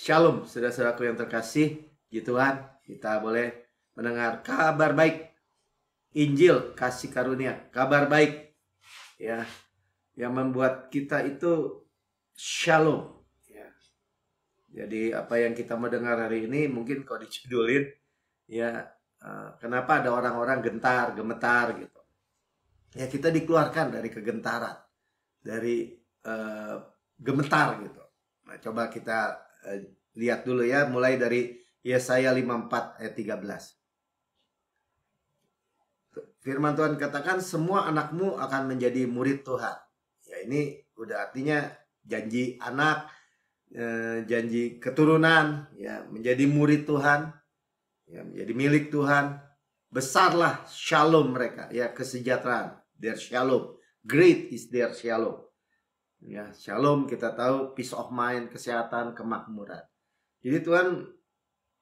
Shalom, saudara-saudaraku yang terkasih. Puji Tuhan, kita boleh mendengar kabar baik. Injil kasih karunia, kabar baik ya, yang membuat kita itu shalom ya. Jadi apa yang kita mendengar hari ini mungkin kalau dijudulin ya, kenapa ada orang-orang gentar, gemetar gitu. Ya kita dikeluarkan dari kegentaran, dari gemetar gitu. Nah, coba kita lihat dulu ya, mulai dari Yesaya 54 ayat 13. Firman Tuhan katakan semua anakmu akan menjadi murid Tuhan. Ya ini udah artinya janji anak, janji keturunan, ya menjadi murid Tuhan, ya menjadi milik Tuhan. Besarlah shalom mereka, ya kesejahteraan, their shalom. Great is their shalom. Ya, shalom kita tahu peace of mind, kesehatan, kemakmuran. Jadi Tuhan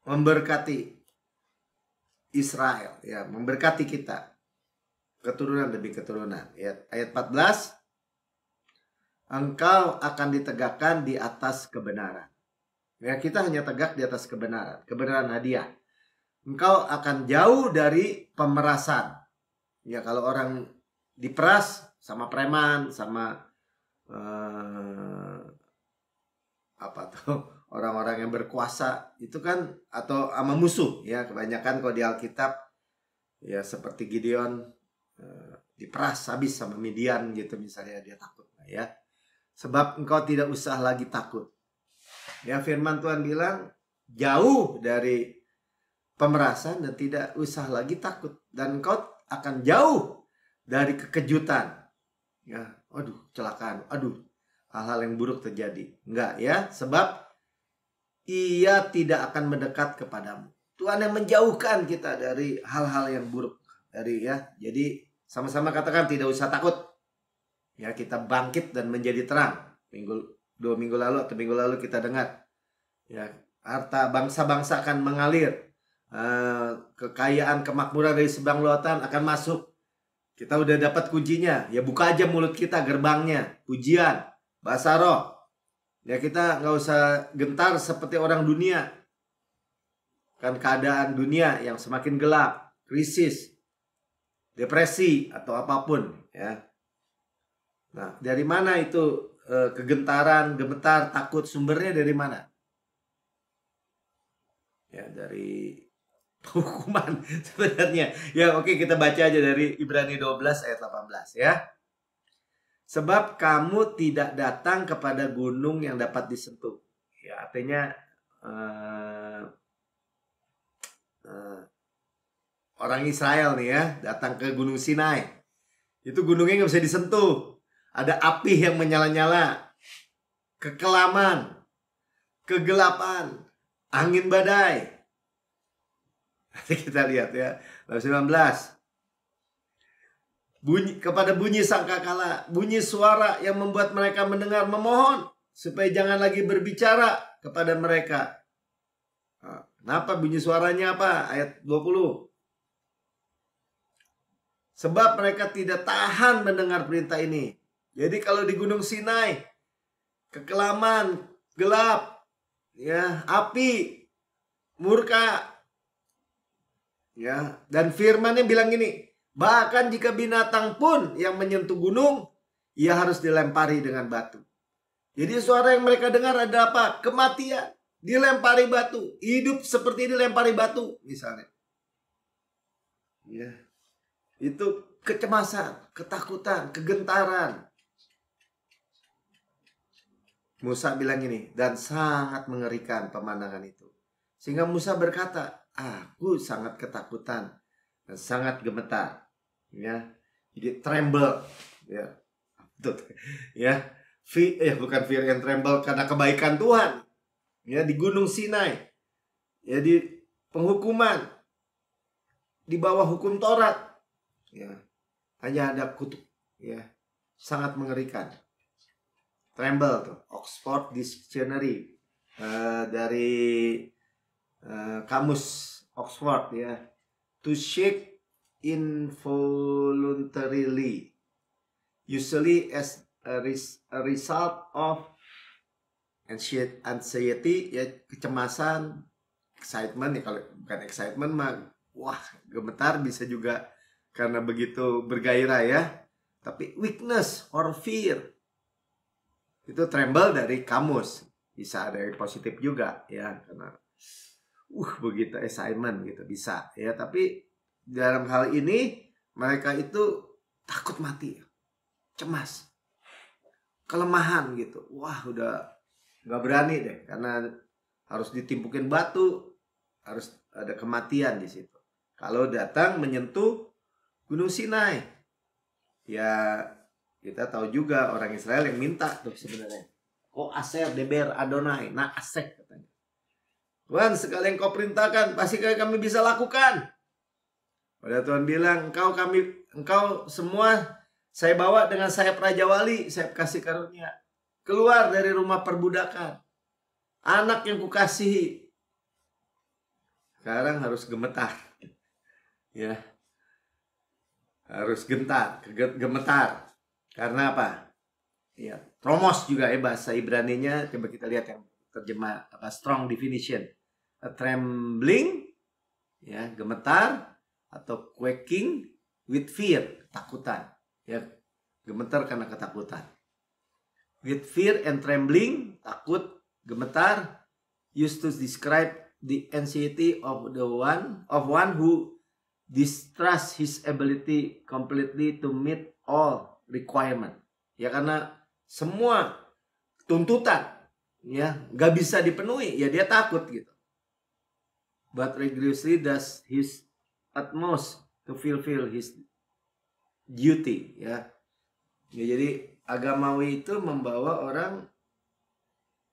memberkati Israel, ya, memberkati kita keturunan demi keturunan. Ya, ayat 14, engkau akan ditegakkan di atas kebenaran. Ya, kita hanya tegak di atas kebenaran, kebenaran hadiah. Engkau akan jauh dari pemerasan. Ya, kalau orang diperas sama preman, sama apa tuh, orang-orang yang berkuasa itu kan, atau sama musuh ya, kebanyakan kalau di Alkitab ya seperti Gideon diperas habis sama Midian gitu misalnya, dia takut ya. Sebab engkau tidak usah lagi takut. Ya, firman Tuhan bilang jauh dari pemerasan dan tidak usah lagi takut, dan engkau akan jauh dari kekejutan. Ya, aduh, kecelakaan, aduh, hal-hal yang buruk terjadi. Enggak ya, sebab ia tidak akan mendekat kepadamu. Tuhan yang menjauhkan kita dari hal-hal yang buruk. Jadi sama-sama katakan tidak usah takut. Ya, kita bangkit dan menjadi terang. 2 minggu lalu atau minggu lalu kita dengar. Ya, harta bangsa-bangsa akan mengalir. Kekayaan, kemakmuran dari seberang lautan akan masuk. Kita udah dapat kuncinya. Ya, buka aja mulut kita, gerbangnya. Pujian, bahasa roh. Ya, kita nggak usah gentar seperti orang dunia. Kan keadaan dunia yang semakin gelap, krisis, depresi, atau apapun ya. Nah, dari mana itu kegentaran, gemetar, takut, sumbernya dari mana? Ya, dari hukuman sebenarnya. Ya, oke, kita baca aja dari Ibrani 12 ayat 18 ya. Sebab kamu tidak datang kepada gunung yang dapat disentuh. Ya, artinya orang Israel nih ya, datang ke Gunung Sinai. Itu gunungnya nggak bisa disentuh. Ada api yang menyala-nyala. Kekelaman. Kegelapan. Angin badai. Nanti kita lihat ya. Ayat 19. Kepada bunyi sangkakala, bunyi suara yang membuat mereka mendengar memohon supaya jangan lagi berbicara kepada mereka. Nah, kenapa bunyi suaranya apa? Ayat 20. Sebab mereka tidak tahan mendengar perintah ini. Jadi kalau di Gunung Sinai, kekelaman, gelap, ya, api, murka, ya, dan firman-Nya bilang gini, bahkan jika binatang pun yang menyentuh gunung, ia harus dilempari dengan batu. Jadi suara yang mereka dengar ada apa? Kematian, dilempari batu, hidup seperti dilempari batu misalnya. Ya, itu kecemasan, ketakutan, kegentaran. Musa bilang ini, dan sangat mengerikan pemandangan itu. Sehingga Musa berkata, aku sangat ketakutan dan sangat gemetar. Ya, jadi tremble. Ya, ya, bukan fear and tremble karena kebaikan Tuhan. Ya, di Gunung Sinai, ya, di penghukuman, di bawah hukum Taurat. Ya, hanya ada kutuk. Ya, sangat mengerikan. Tremble tuh, Oxford Dictionary dari kamus Oxford ya. To shake involuntarily, usually as a result of Anxiety ya kecemasan, excitement ya kalau bukan excitement mah wah gemetar bisa juga karena begitu bergairah ya. Tapi weakness or fear itu tremble dari kamus, bisa dari positif juga ya karena begitu excitement gitu bisa ya. Tapi dalam hal ini mereka itu takut mati, cemas, kelemahan gitu. Wah udah nggak berani deh karena harus ditimpukin batu, harus ada kematian di situ. Kalau datang menyentuh Gunung Sinai, ya kita tahu juga orang Israel yang minta tuh sebenarnya. Oh Aser deber Adonai, nah Asek katanya. Tuhan segala yang kau perintahkan pasti kami bisa lakukan. Pada Tuhan bilang engkau semua saya bawa dengan sayap Raja Wali, sayap kasih karunia. Keluar dari rumah perbudakan. Anak yang kukasihi. Sekarang harus gemetar. Ya. Harus gemetar. Karena apa? Ya, tromos juga ya bahasa Ibraninya. Coba kita lihat yang terjemah strong definition. A trembling, ya, gemetar atau quaking with fear, ketakutan. Ya, gemetar karena ketakutan. With fear and trembling, takut, gemetar, used to describe the anxiety of one who distrusts his ability completely to meet all requirement. Ya karena semua tuntutan ya nggak bisa dipenuhi, ya dia takut gitu. But rigorously does his utmost to fulfill his duty ya. Ya jadi agamawi itu membawa orang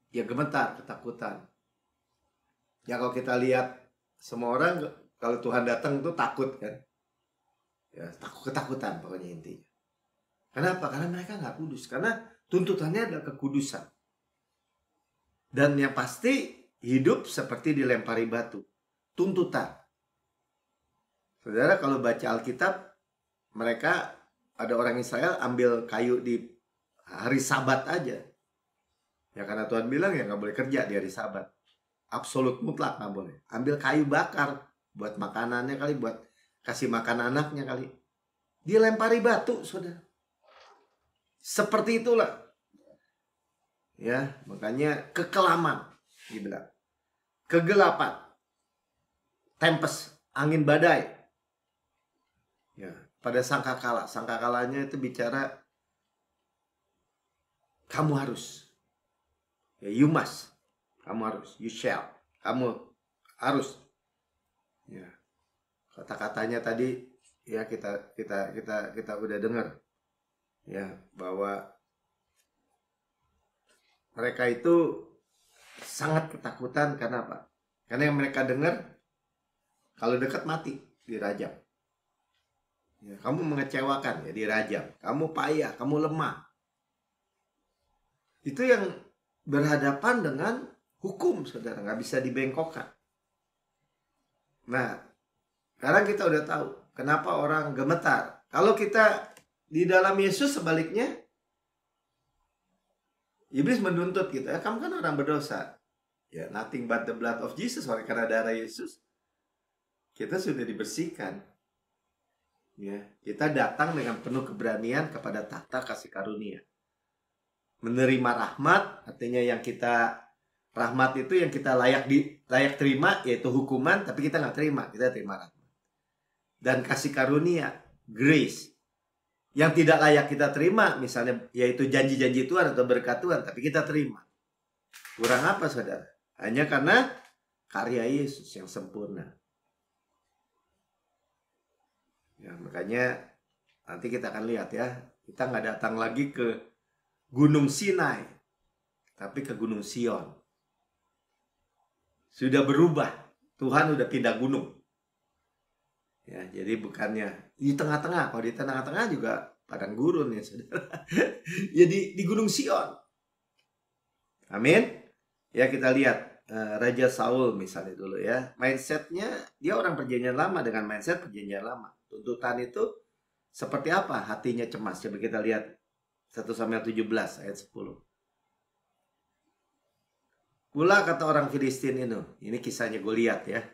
ya gemetar, ketakutan. Ya kalau kita lihat semua orang kalau Tuhan datang itu takut kan. Ya ketakutan pokoknya intinya. Kenapa? Karena mereka nggak kudus. Karena tuntutannya adalah kekudusan. Dan yang pasti hidup seperti dilempari batu. Tuntutan. Saudara kalau baca Alkitab, mereka ada orang Israel ambil kayu di hari Sabat aja. Ya karena Tuhan bilang ya nggak boleh kerja di hari Sabat. Absolut mutlak nggak boleh. Ambil kayu bakar buat makanannya kali, buat kasih makan anaknya kali. Dia lempari batu, saudara. Seperti itulah. Ya, makanya kekelaman dibilang. Kegelapan. Tempest, angin badai. Ya, pada sangkakala. Sangkakalanya itu bicara kamu harus. Ya, you must. Kamu harus. You shall. Kamu harus. Ya. Kata-katanya tadi ya kita udah dengar. Ya, bahwa mereka itu sangat ketakutan karena apa? Karena yang mereka dengar kalau dekat mati dirajam. Ya, kamu mengecewakan ya dirajam. Kamu payah, kamu lemah. Itu yang berhadapan dengan hukum, saudara, nggak bisa dibengkokkan. Nah, sekarang kita udah tahu kenapa orang gemetar. Kalau kita di dalam Yesus sebaliknya, iblis menuntut kita, ya, kamu kan orang berdosa. Ya, nothing but the blood of Jesus, oleh karena darah Yesus kita sudah dibersihkan. Ya, kita datang dengan penuh keberanian kepada tahta kasih karunia. Menerima rahmat, artinya yang kita rahmat itu yang kita layak terima, yaitu hukuman, tapi kita nggak terima, kita terima rahmat. Dan kasih karunia, grace, yang tidak layak kita terima, misalnya yaitu janji-janji Tuhan atau berkat Tuhan, tapi kita terima. Kurang apa, saudara? Hanya karena karya Yesus yang sempurna. Ya, makanya nanti kita akan lihat ya, kita nggak datang lagi ke Gunung Sinai, tapi ke Gunung Sion. Sudah berubah, Tuhan udah pindah gunung. Ya, jadi bukannya di tengah-tengah, kalau di tengah-tengah juga padang gurun ya, saudara. Ya di Gunung Sion. Amin. Ya kita lihat Raja Saul misalnya dulu ya, mindsetnya dia orang perjanjian lama dengan mindset perjanjian lama. Tuntutan itu seperti apa? Hatinya cemas. Coba kita lihat 1 Samuel 17 ayat 10. Pula kata orang Filistin ini kisahnya Goliat ya.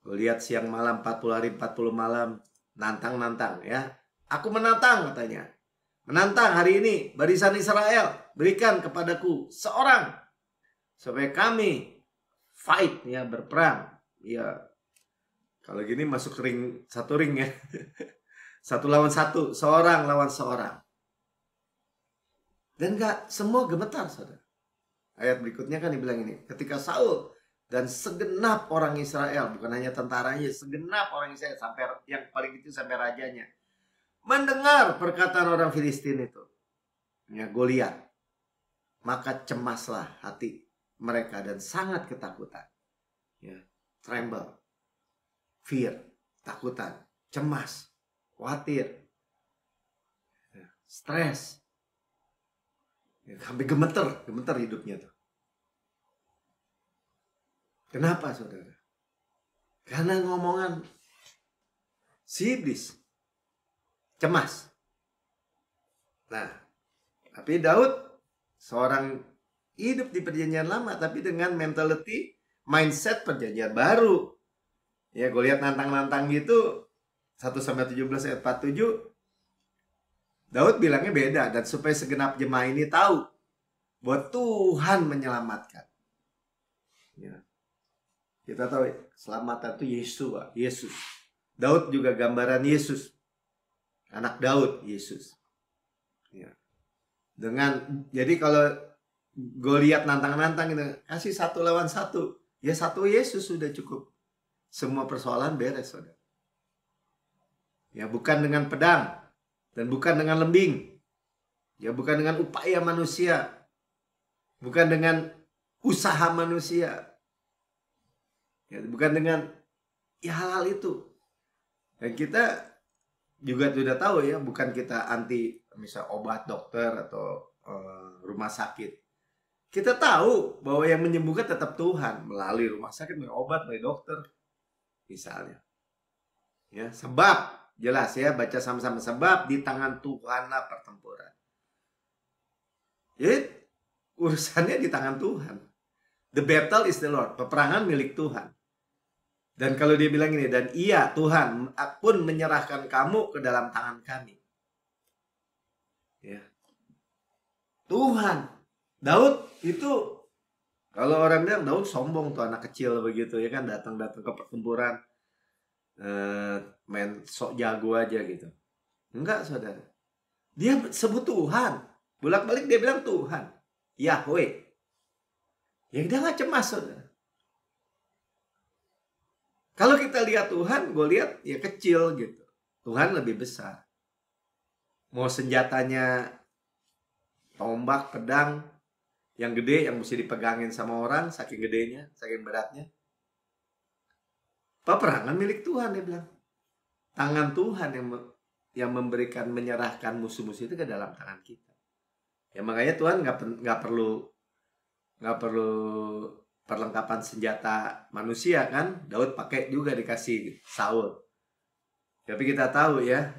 Goliat siang malam 40 hari 40 malam nantang-nantang ya. Aku menantang katanya. Menantang hari ini barisan Israel, berikan kepadaku seorang supaya kami fight ya, berperang. Ya kalau gini masuk ring, satu ring ya. Satu lawan satu, seorang lawan seorang. Dan gak semua gemetar, saudara. Ayat berikutnya kan dibilang ini, ketika Saul dan segenap orang Israel, bukan hanya tentaranya, segenap orang Israel, sampai yang paling itu sampai rajanya, mendengar perkataan orang Filistin itu, ya Goliat, maka cemaslah hati mereka dan sangat ketakutan, ya, tremble, fear, takutan, cemas, khawatir, ya, stres. Ya, sampai gemeter hidupnya tuh. Kenapa saudara? Karena ngomongan si iblis. Cemas. Nah, tapi Daud seorang hidup di perjanjian lama, tapi dengan mentality, mindset perjanjian baru. Ya, gue lihat nantang-nantang gitu, 1-17 ayat 47, Daud bilangnya beda. Dan supaya segenap jemaah ini tahu bahwa Tuhan menyelamatkan. Ya. Kita tahu keselamatan itu Yesus. Daud juga gambaran Yesus. Anak Daud, Yesus. Ya. Jadi kalau Goliat nantang-nantang itu, kasih 1 lawan 1. Ya 1 Yesus sudah cukup. Semua persoalan beres, saudara. Ya bukan dengan pedang. Dan bukan dengan lembing. Ya bukan dengan upaya manusia. Bukan dengan usaha manusia. Ya, bukan dengan hal-hal itu. Dan kita juga sudah tahu ya, bukan kita anti misal obat dokter atau rumah sakit. Kita tahu bahwa yang menyembuhkan tetap Tuhan melalui rumah sakit, melalui obat, melalui dokter misalnya. Ya, sebab jelas ya, baca sama-sama, sebab di tangan Tuhanlah pertempuran. Jadi urusannya di tangan Tuhan. The battle is the Lord. Peperangan milik Tuhan. Dan kalau dia bilang ini, dan iya Tuhan pun menyerahkan kamu ke dalam tangan kami. Ya. Tuhan. Daud itu, kalau orang bilang Daud sombong tuh, anak kecil begitu ya kan, datang-datang ke pertempuran. Main sok jago aja gitu. Enggak saudara. Dia sebut Tuhan. Bolak-balik dia bilang Tuhan. Yahweh. Ya dia gak cemas saudara. Kalau kita lihat Tuhan, gue lihat ya kecil gitu. Tuhan lebih besar. Mau senjatanya tombak, pedang, yang gede, yang mesti dipegangin sama orang, saking gedenya, saking beratnya. Peperangan milik Tuhan, dia bilang. Tangan Tuhan yang memberikan, menyerahkan musuh-musuh itu ke dalam tangan kita. Ya makanya Tuhan nggak perlu perlengkapan senjata manusia kan. Daud pakai juga, dikasih Saul. Tapi kita tahu ya,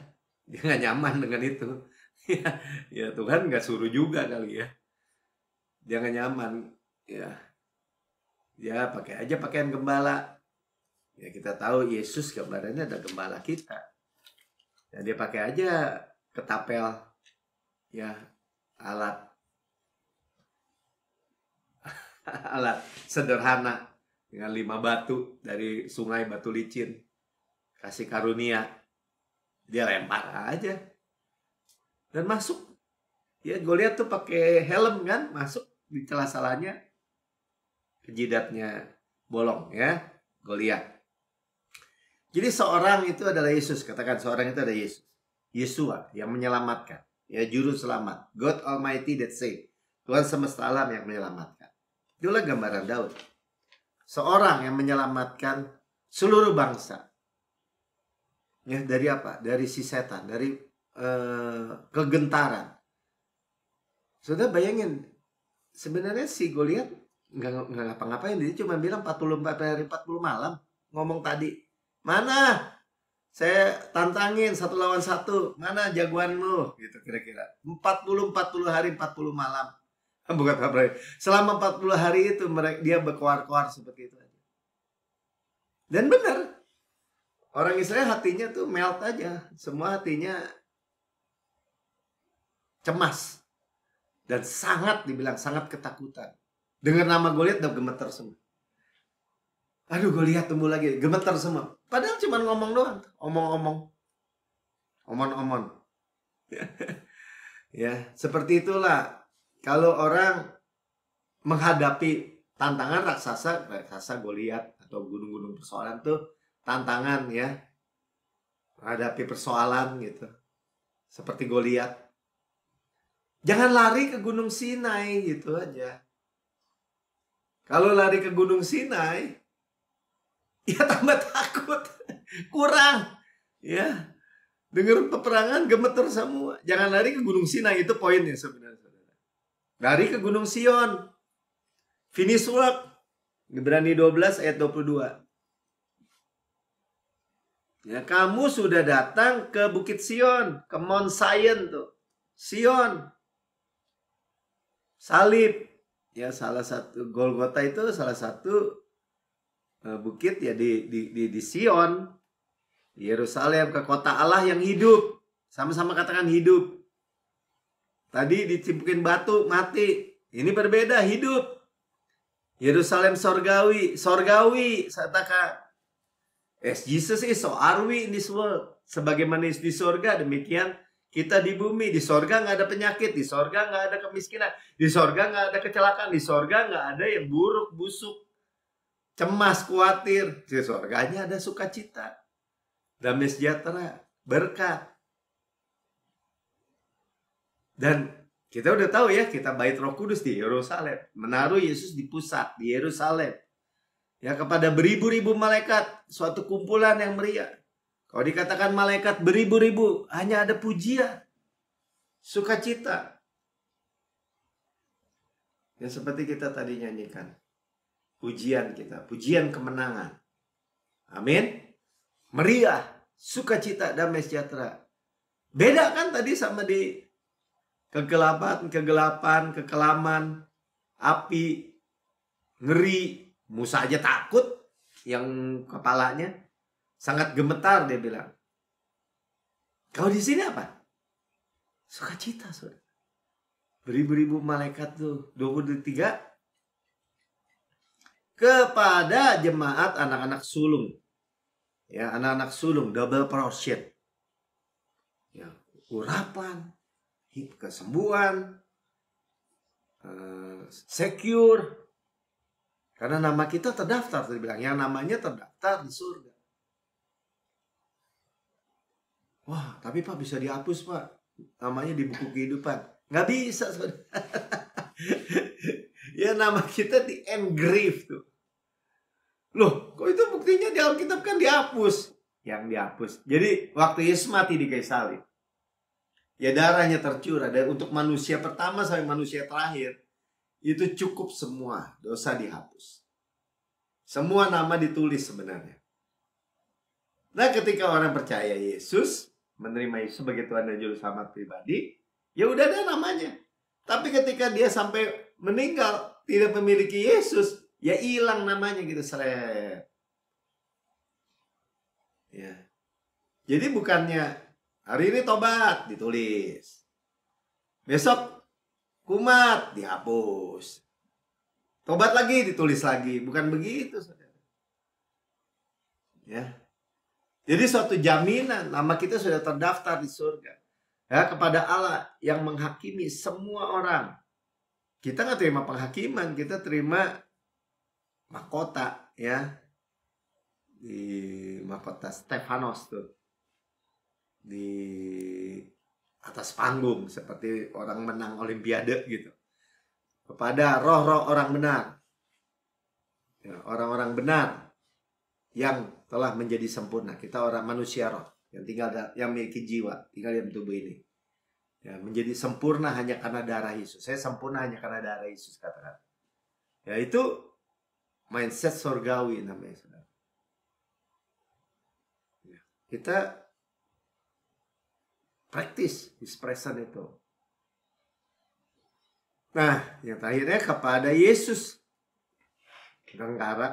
dia nggak nyaman dengan itu. Ya Tuhan nggak suruh juga kali ya. Dia nggak nyaman. Ya pakai aja pakaian gembala. Ya kita tahu Yesus gambarannya ada gembala kita. Ya dia pakai aja ketapel, ya alat sederhana dengan 5 batu dari sungai batu licin, kasih karunia, dia lempar aja dan masuk. Ya Goliat tuh pakai helm kan, masuk di celah-celahnya, jidatnya bolong ya Goliat. Jadi seorang itu adalah Yesus. Katakan seorang itu adalah Yesus. Yesua yang menyelamatkan. Ya juru selamat. God Almighty that save. Tuhan semesta alam yang menyelamatkan. Itulah gambaran Daud. Seorang yang menyelamatkan seluruh bangsa. Ya dari apa? Dari si setan. Dari kegentaran. Saudara bayangin. Sebenarnya si Goliat nggak ngapa-ngapain. Dia cuma bilang 44 hari 40 malam. Ngomong tadi. Mana? Saya tantangin 1 lawan 1. Mana jagoanmu? Gitu kira-kira. 40 hari 40 malam. Bukan Februari. Selama 40 hari itu dia berkoar-koar seperti itu aja. Dan benar. Orang Israel hatinya tuh melt aja. Semua hatinya cemas. Dan sangat dibilang sangat ketakutan. Dengar nama Goliat udah gemeter semua. Aduh, Goliat tumbuh lagi, gemeter semua. Padahal cuma ngomong doang, omong-omong. Omon-omon. Ya, seperti itulah. Kalau orang menghadapi tantangan raksasa Goliat atau gunung-gunung persoalan tuh tantangan ya. Menghadapi persoalan gitu. Seperti Goliat. Jangan lari ke Gunung Sinai gitu aja. Kalau lari ke Gunung Sinai, ya tambah takut. Kurang. Ya. Dengar peperangan gemeter semua. Jangan lari ke Gunung Sinai, itu poinnya sebenarnya. Lari ke Gunung Sion. Finish work. Ibrani 12 ayat 22. Ya, kamu sudah datang ke Bukit Sion, ke Mount Zion tuh. Sion. Salib. Ya, salah satu Golgota itu salah satu bukit ya di Sion. Yerusalem, ke kota Allah yang hidup. Sama-sama katakan hidup. Tadi dicimpukin batu, mati. Ini berbeda, hidup. Yerusalem sorgawi, saya katakan. As Jesus is, so are we in this world. Sebagaimana di sorga, demikian kita di bumi. Di sorga nggak ada penyakit, di sorga nggak ada kemiskinan, di sorga nggak ada kecelakaan, di sorga nggak ada yang buruk, busuk, cemas, khawatir. Di sorganya ada sukacita, damai sejahtera, berkat. Dan kita udah tahu ya, kita bait Roh Kudus di Yerusalem. Menaruh Yesus di pusat, di Yerusalem. Ya, kepada beribu-ribu malaikat, suatu kumpulan yang meriah. Kalau dikatakan malaikat beribu-ribu, hanya ada pujian, sukacita. Yang seperti kita tadi nyanyikan. Pujian kita, pujian kemenangan. Amin. Meriah, sukacita, damai sejahtera. Beda kan tadi sama di kegelapan, kekelaman, api, ngeri. Musa aja takut, yang kepalanya sangat gemetar, dia bilang. Kalau di sini apa? Sukacita, saudara. Beribu-ribu malaikat tuh, 23. Kepada jemaat anak-anak sulung. Ya, anak-anak sulung, double portion. Ya, urapan, kesembuhan, secure. Karena nama kita terdaftar, tadi bilang, yang namanya terdaftar di surga. Wah, tapi Pak bisa dihapus Pak, namanya di buku kehidupan. Nggak bisa, saudara. Ya, nama kita di engrave tuh. Loh, kok itu buktinya di Alkitab kan dihapus? Yang dihapus. Jadi waktu Yesus mati di kayu salib, ya darahnya tercurah. Dan untuk manusia pertama sampai manusia terakhir, itu cukup semua dosa dihapus. Semua nama ditulis sebenarnya. Nah, ketika orang percaya Yesus, menerima Yesus sebagai Tuhan dan Juru Selamat pribadi, ya udah ada namanya. Tapi ketika dia sampai meninggal, tidak memiliki Yesus, ya hilang namanya gitu, seret. Ya. Jadi bukannya hari ini tobat ditulis, besok kumat dihapus, tobat lagi ditulis lagi, bukan begitu, saudara. Ya. Jadi suatu jaminan nama kita sudah terdaftar di surga. Ya, kepada Allah yang menghakimi semua orang. Kita nggak terima penghakiman, kita terima mahkota, ya. Di mahkota Stefanos tuh. Di atas panggung seperti orang menang olimpiade gitu. Kepada roh-roh orang benar. Ya, orang-orang benar yang telah menjadi sempurna. Kita orang manusia roh yang tinggal yang memiliki jiwa, tinggal dalam tubuh ini. Ya, menjadi sempurna hanya karena darah Yesus. Saya sempurna hanya karena darah Yesus, katakan. Ya, itu mindset surgawi namanya, saudara. Ya, kita praktis expression itu. Nah, yang terakhirnya kepada Yesus,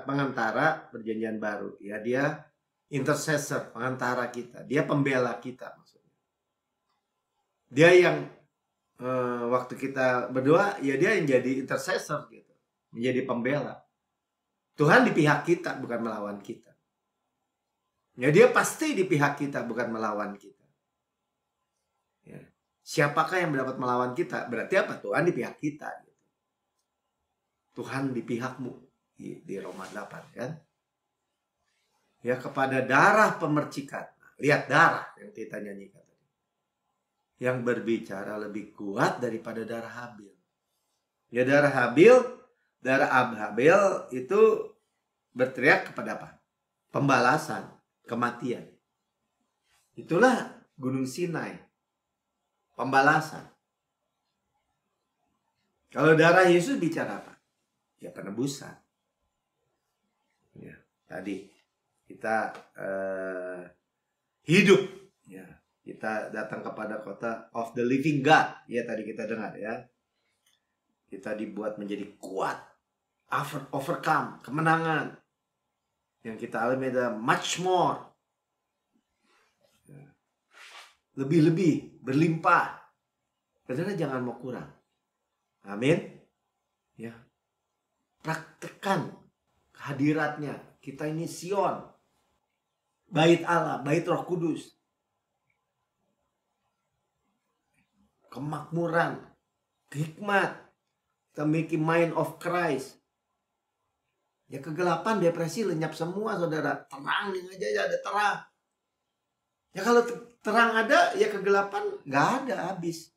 pengantara perjanjian baru. Ya, dia intercessor, pengantara kita. Dia pembela kita maksudnya. Dia yang waktu kita berdoa, ya dia yang jadi intercessor gitu, menjadi pembela. Tuhan di pihak kita, bukan melawan kita. Ya, dia pasti di pihak kita, bukan melawan kita. Ya. Siapakah yang dapat melawan kita? Berarti apa? Tuhan di pihak kita. Gitu. Tuhan di pihakmu. Di Roma 8 kan. Ya, kepada darah pemercikan. Lihat darah yang kita nyanyikan tadi. Yang berbicara lebih kuat daripada darah Habil. Ya, darah Habil itu berteriak kepada apa? Pembalasan. Kematian. Itulah Gunung Sinai. Pembalasan. Kalau darah Yesus bicara apa? Ya, penebusan. Ya, tadi kita hidup. Ya, kita datang kepada kota of the living God. Ya, tadi kita dengar ya. Kita dibuat menjadi kuat. Overcome. Kemenangan. Yang kita alami adalah much more. Lebih-lebih, berlimpah. Saudara jangan mau kurang. Amin. Ya. Praktekkan kehadiratnya. Kita ini Sion. Bait Allah, bait Roh Kudus. Kemakmuran, hikmat. Kita memiliki mind of Christ. Ya, kegelapan, depresi lenyap semua, saudara. Terang aja ada terang. Ya, kalau terang ada, ya kegelapan nggak ada, habis.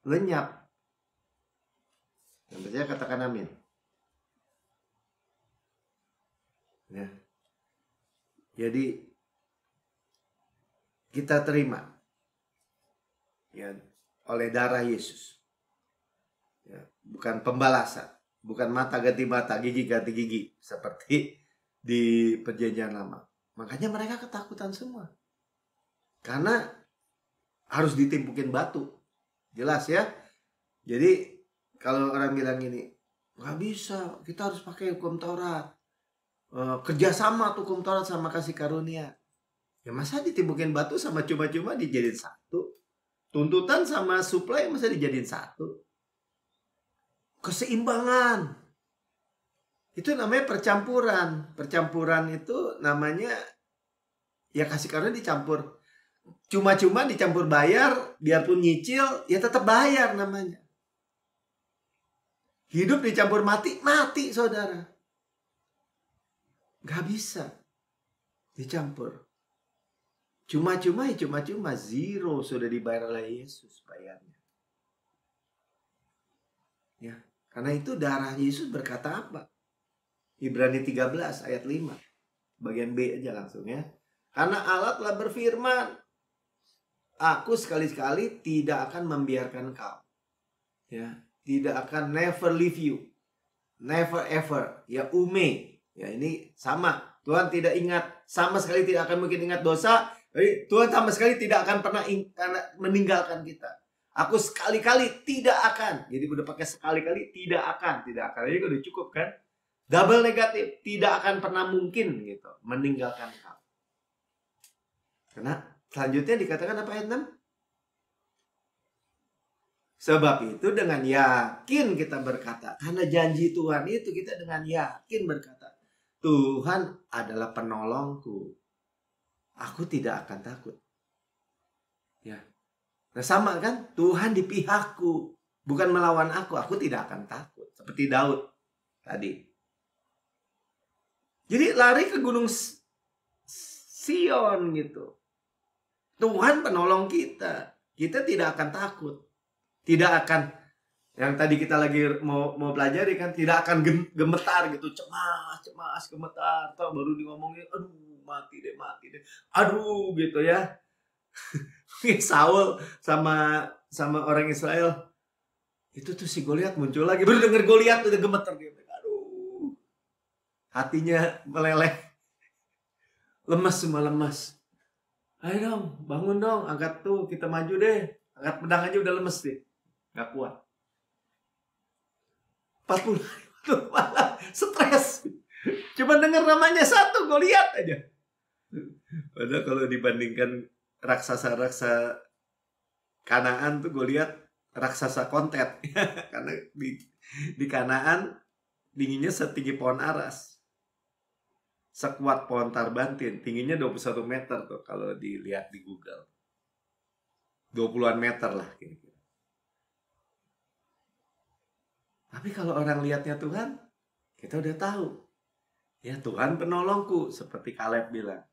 Lenyap. Yang percaya katakan amin. Ya. Jadi kita terima ya oleh darah Yesus. Ya, bukan pembalasan. Bukan mata ganti mata, gigi ganti gigi. Seperti di perjanjian lama. Makanya mereka ketakutan semua. Karena harus ditimpukin batu. Jelas ya. Jadi kalau orang bilang gini, nggak bisa, kita harus pakai hukum Taurat. Kerjasama tuh hukum Taurat sama kasih karunia. Ya masa ditimpukin batu sama cuma-cuma dijadiin satu? Tuntutan sama supply masa dijadiin satu? Keseimbangan. Itu namanya percampuran. Percampuran itu namanya ya kasih karunia dicampur. Cuma-cuma dicampur bayar, biarpun nyicil, ya tetap bayar namanya. Hidup dicampur mati, mati saudara. Gak bisa dicampur. Cuma-cuma ya cuma-cuma, zero sudah dibayar oleh Yesus bayarnya. Ya. Karena itu darah Yesus berkata apa? Ibrani 13 ayat 5. Bagian B aja langsung ya. Karena Allah telah berfirman, aku sekali-sekali tidak akan membiarkan kau. Ya, tidak akan never leave you. Never ever. Ya, Ya, ini sama. Tuhan tidak ingat, sama sekali tidak akan mungkin ingat dosa. Jadi Tuhan sama sekali tidak akan pernah meninggalkan kita. Aku sekali-kali tidak akan. Jadi udah pakai sekali-kali tidak akan. Jadi udah cukup kan? Double negatif. Tidak akan pernah mungkin gitu meninggalkan kau. Karena selanjutnya dikatakan apa ayat 6? Sebab itu dengan yakin kita berkata. Karena janji Tuhan itu kita dengan yakin berkata. Tuhan adalah penolongku. Aku tidak akan takut. Ya. Nah sama kan, Tuhan di pihakku, bukan melawan aku tidak akan takut. Seperti Daud tadi. Jadi lari ke gunung Sion gitu. Tuhan penolong kita. Kita tidak akan takut. Tidak akan, yang tadi kita lagi mau pelajari kan, tidak akan gemetar gitu. Cemas, gemetar. Tahu baru ngomongin, aduh mati deh. Aduh gitu ya. Saul sama orang Israel itu tuh si Goliat muncul lagi, baru denger Goliat udah gemeter gitu. Aduh, hatinya meleleh, lemas. Ayo dong, bangun dong, angkat tuh, kita maju deh, angkat pedang aja udah lemes deh, nggak kuat. 40 tuh malah stres. Cuma dengar namanya satu, Goliat aja. Padahal kalau dibandingkan raksasa-raksasa Kanaan tuh Goliat raksasa kontet. Karena di Kanaan tingginya setinggi pohon aras. Sekuat pohon tarbantin, tingginya 21 meter tuh kalau dilihat di Google. 20-an meter lah kira-kira. Tapi kalau orang lihatnya Tuhan, kita udah tahu. Ya Tuhan penolongku, seperti Kaleb bilang.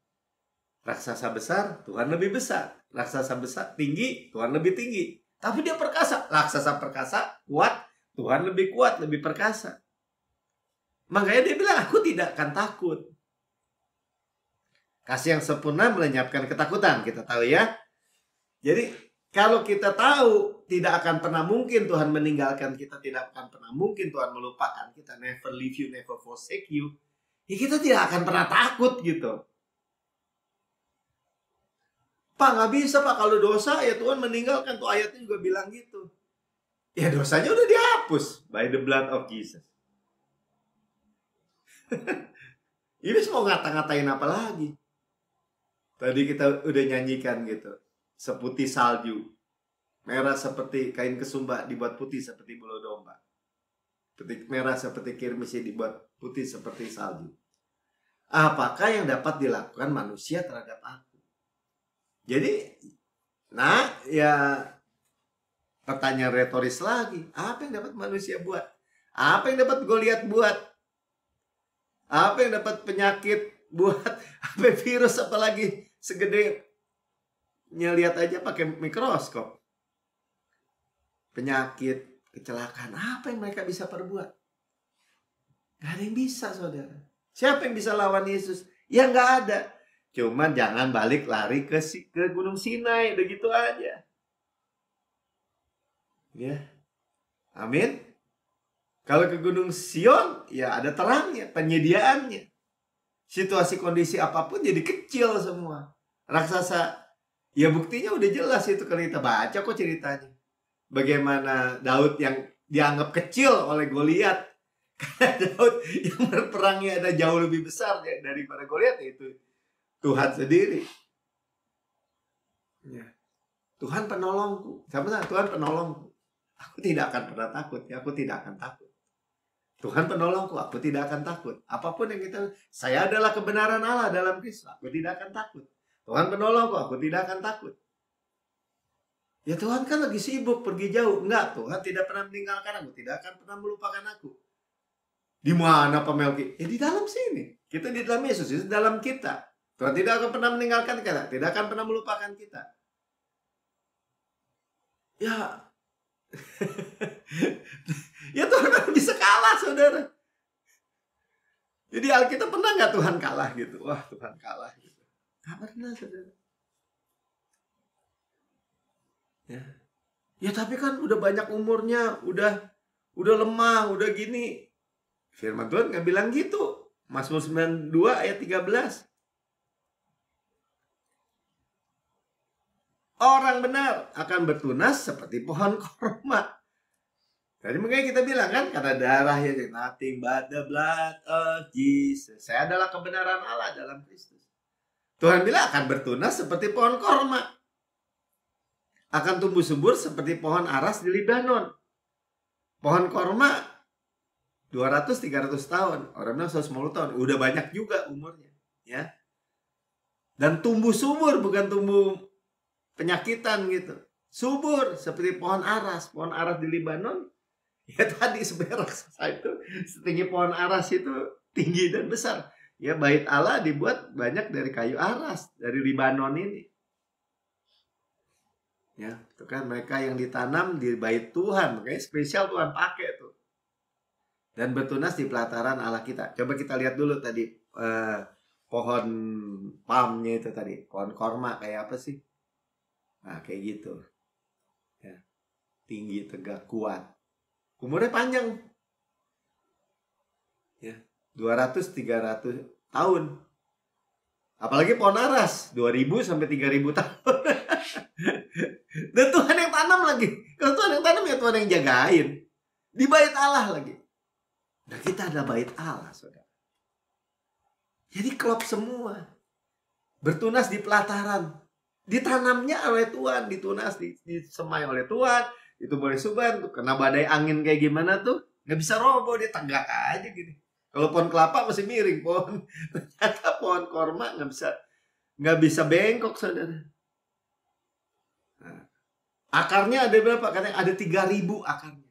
Raksasa besar, Tuhan lebih besar. Raksasa besar, tinggi, Tuhan lebih tinggi. Tapi dia perkasa. Raksasa perkasa, kuat, Tuhan lebih kuat, lebih perkasa. Makanya dia bilang, aku tidak akan takut. Kasih yang sempurna melenyapkan ketakutan. Kita tahu ya. Jadi kalau kita tahu tidak akan pernah mungkin Tuhan meninggalkan kita, tidak akan pernah mungkin Tuhan melupakan kita, never leave you, never forsake you, ya kita tidak akan pernah takut gitu. Pak, nggak bisa Pak, kalau dosa ya Tuhan meninggalkan. Tuh ayatnya juga bilang gitu. Ya dosanya udah dihapus by the blood of Jesus. Ini mau ngata-ngatain apa lagi? Tadi kita udah nyanyikan gitu. Seputih salju, merah seperti kain kesumba dibuat putih seperti bulu domba. Merah seperti kirmisi dibuat putih seperti salju. Apakah yang dapat dilakukan manusia terhadap aku? Jadi, nah ya pertanyaan retoris lagi. Apa yang dapat manusia buat? Apa yang dapat Goliat buat? Apa yang dapat penyakit buat? Apa virus apalagi segede lihat aja pakai mikroskop. Penyakit, kecelakaan, apa yang mereka bisa perbuat? Gak ada yang bisa, saudara. Siapa yang bisa lawan Yesus? Ya gak ada. Cuman jangan balik lari ke Gunung Sinai, udah gitu aja. Ya, amin. Kalau ke Gunung Sion, ya ada terangnya, penyediaannya. Situasi kondisi apapun jadi kecil semua. Raksasa, ya buktinya udah jelas itu kalau kita baca kok ceritanya. Bagaimana Daud yang dianggap kecil oleh Goliat. Karena Daud yang berperangnya ada jauh lebih besar daripada Goliat, itu Tuhan sendiri. Ya. Tuhan penolongku. Siapa sih? Tuhan penolongku. Aku tidak akan pernah takut. Ya, aku tidak akan takut. Tuhan penolongku. Aku tidak akan takut. Apapun yang saya adalah kebenaran Allah dalam Kristus. Aku tidak akan takut. Tuhan penolongku, aku tidak akan takut. Ya Tuhan kan lagi sibuk pergi jauh. Enggak, Tuhan tidak pernah meninggalkan aku, tidak akan pernah melupakan aku. Di mana Pak Melki? Ya di dalam sini. Kita di dalam Yesus, di dalam kita. Tuhan tidak akan pernah meninggalkan kita, tidak akan pernah melupakan kita. Ya. Ya Tuhan bisa kalah, saudara. Jadi Alkitab pernah nggak Tuhan kalah gitu? Wah, Tuhan kalah gitu. Gak pernah, saudara. Ya tapi kan udah banyak umurnya, udah lemah, udah gini. Firman Tuhan nggak bilang gitu. Mazmur 92 ayat 13. Orang benar akan bertunas seperti pohon korma. Tadi makanya kita bilang kan, karena darah ya, nothing but the blood of Jesus. Saya adalah kebenaran Allah dalam Kristus. Tuhan bilang akan bertunas seperti pohon korma. Akan tumbuh subur seperti pohon aras di Libanon. Pohon korma 200-300 tahun. Orang bilang 150 tahun. Udah banyak juga umurnya. Ya. Dan tumbuh subur, bukan tumbuh penyakitan gitu. Subur seperti pohon aras. Pohon aras di Libanon. Ya tadi sebenarnya raksasa itu setinggi pohon aras itu tinggi dan besar. Ya bait Allah dibuat banyak dari kayu aras, dari Libanon ini. Ya, itu kan mereka yang ditanam di bait Tuhan, makanya spesial Tuhan pakai tuh. Dan bertunas di pelataran Allah kita. Coba kita lihat dulu tadi pohon palmnya itu tadi, pohon korma kayak apa sih? Nah, kayak gitu. Ya. Tinggi, tegak, kuat. Umurnya panjang. Ya. 200-300 tahun. Apalagi pohon aras 2000 sampai 3000 tahun. Dan Tuhan yang tanam lagi. Kalau Tuhan yang tanam ya Tuhan yang jagain. Di bait Allah lagi. Nah, kita adalah bait Allah, saudara. Jadi klop semua. Bertunas di pelataran. Ditanamnya oleh Tuhan, ditunas, disemai oleh Tuhan. Itu boleh subur, kena badai angin kayak gimana tuh, nggak bisa roboh, dia tegak aja gini. Kalau pohon kelapa masih miring, ternyata pohon korma nggak bisa bengkok, saudara. Nah, akarnya ada berapa? Katanya ada 3.000 akarnya.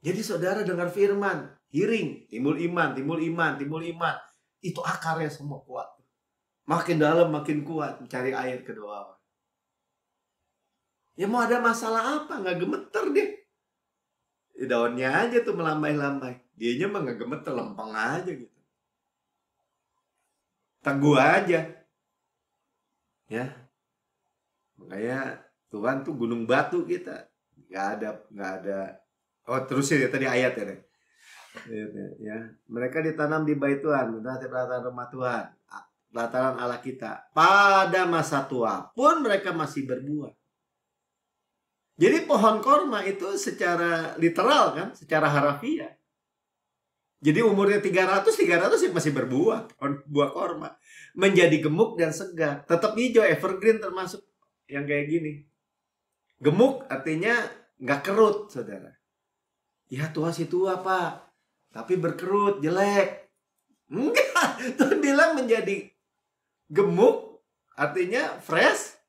Jadi saudara dengar firman, hearing, timbul iman, timbul iman, timbul iman. Itu akarnya semua kuat. Makin dalam makin kuat mencari air ke bawah. Ya mau ada masalah apa? Nggak gemeter deh. Daunnya aja tuh melambai-lambai. Dianya mah nggak gemeter, lempeng aja gitu. Teguh aja. Ya. Makanya Tuhan tuh gunung batu kita. Nggak ada. Oh terusin ya tadi ayat ya. Ya. Mereka ditanam di bait Tuhan, pelataran rumah Tuhan, pelataran Allah kita. Pada masa tua pun mereka masih berbuah. Jadi pohon korma itu secara literal kan, secara harafiah. Jadi umurnya 300 masih berbuah, buah korma. Menjadi gemuk dan segar, tetap hijau, evergreen termasuk yang kayak gini. Gemuk artinya nggak kerut, saudara. Ya tua sih tua, Pak. Tapi berkerut, jelek. Enggak, Tuhan bilang menjadi gemuk artinya fresh,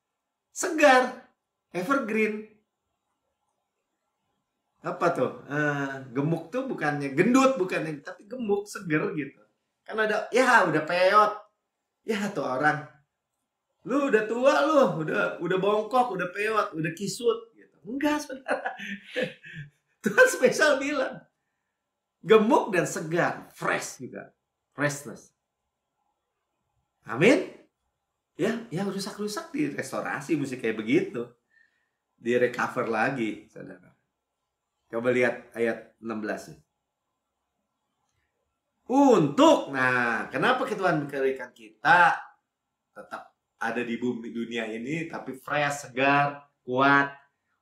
segar, evergreen. Apa tuh? Gemuk tuh bukannya gendut, bukannya, tapi gemuk, seger gitu. Kan ada, ya udah peot. Ya tuh orang, lu udah tua lu, udah bongkok, udah peot, udah kisut gitu. Enggak, saudara. Tuhan spesial bilang gemuk dan segar, fresh juga. Freshness. Amin. Ya, yang rusak-rusak direstorasi, mesti kayak begitu. Direcover lagi, saudara. Coba lihat ayat 16 nih. Kenapa Tuhan memberikan kita tetap ada di bumi dunia ini, tapi fresh, segar, kuat,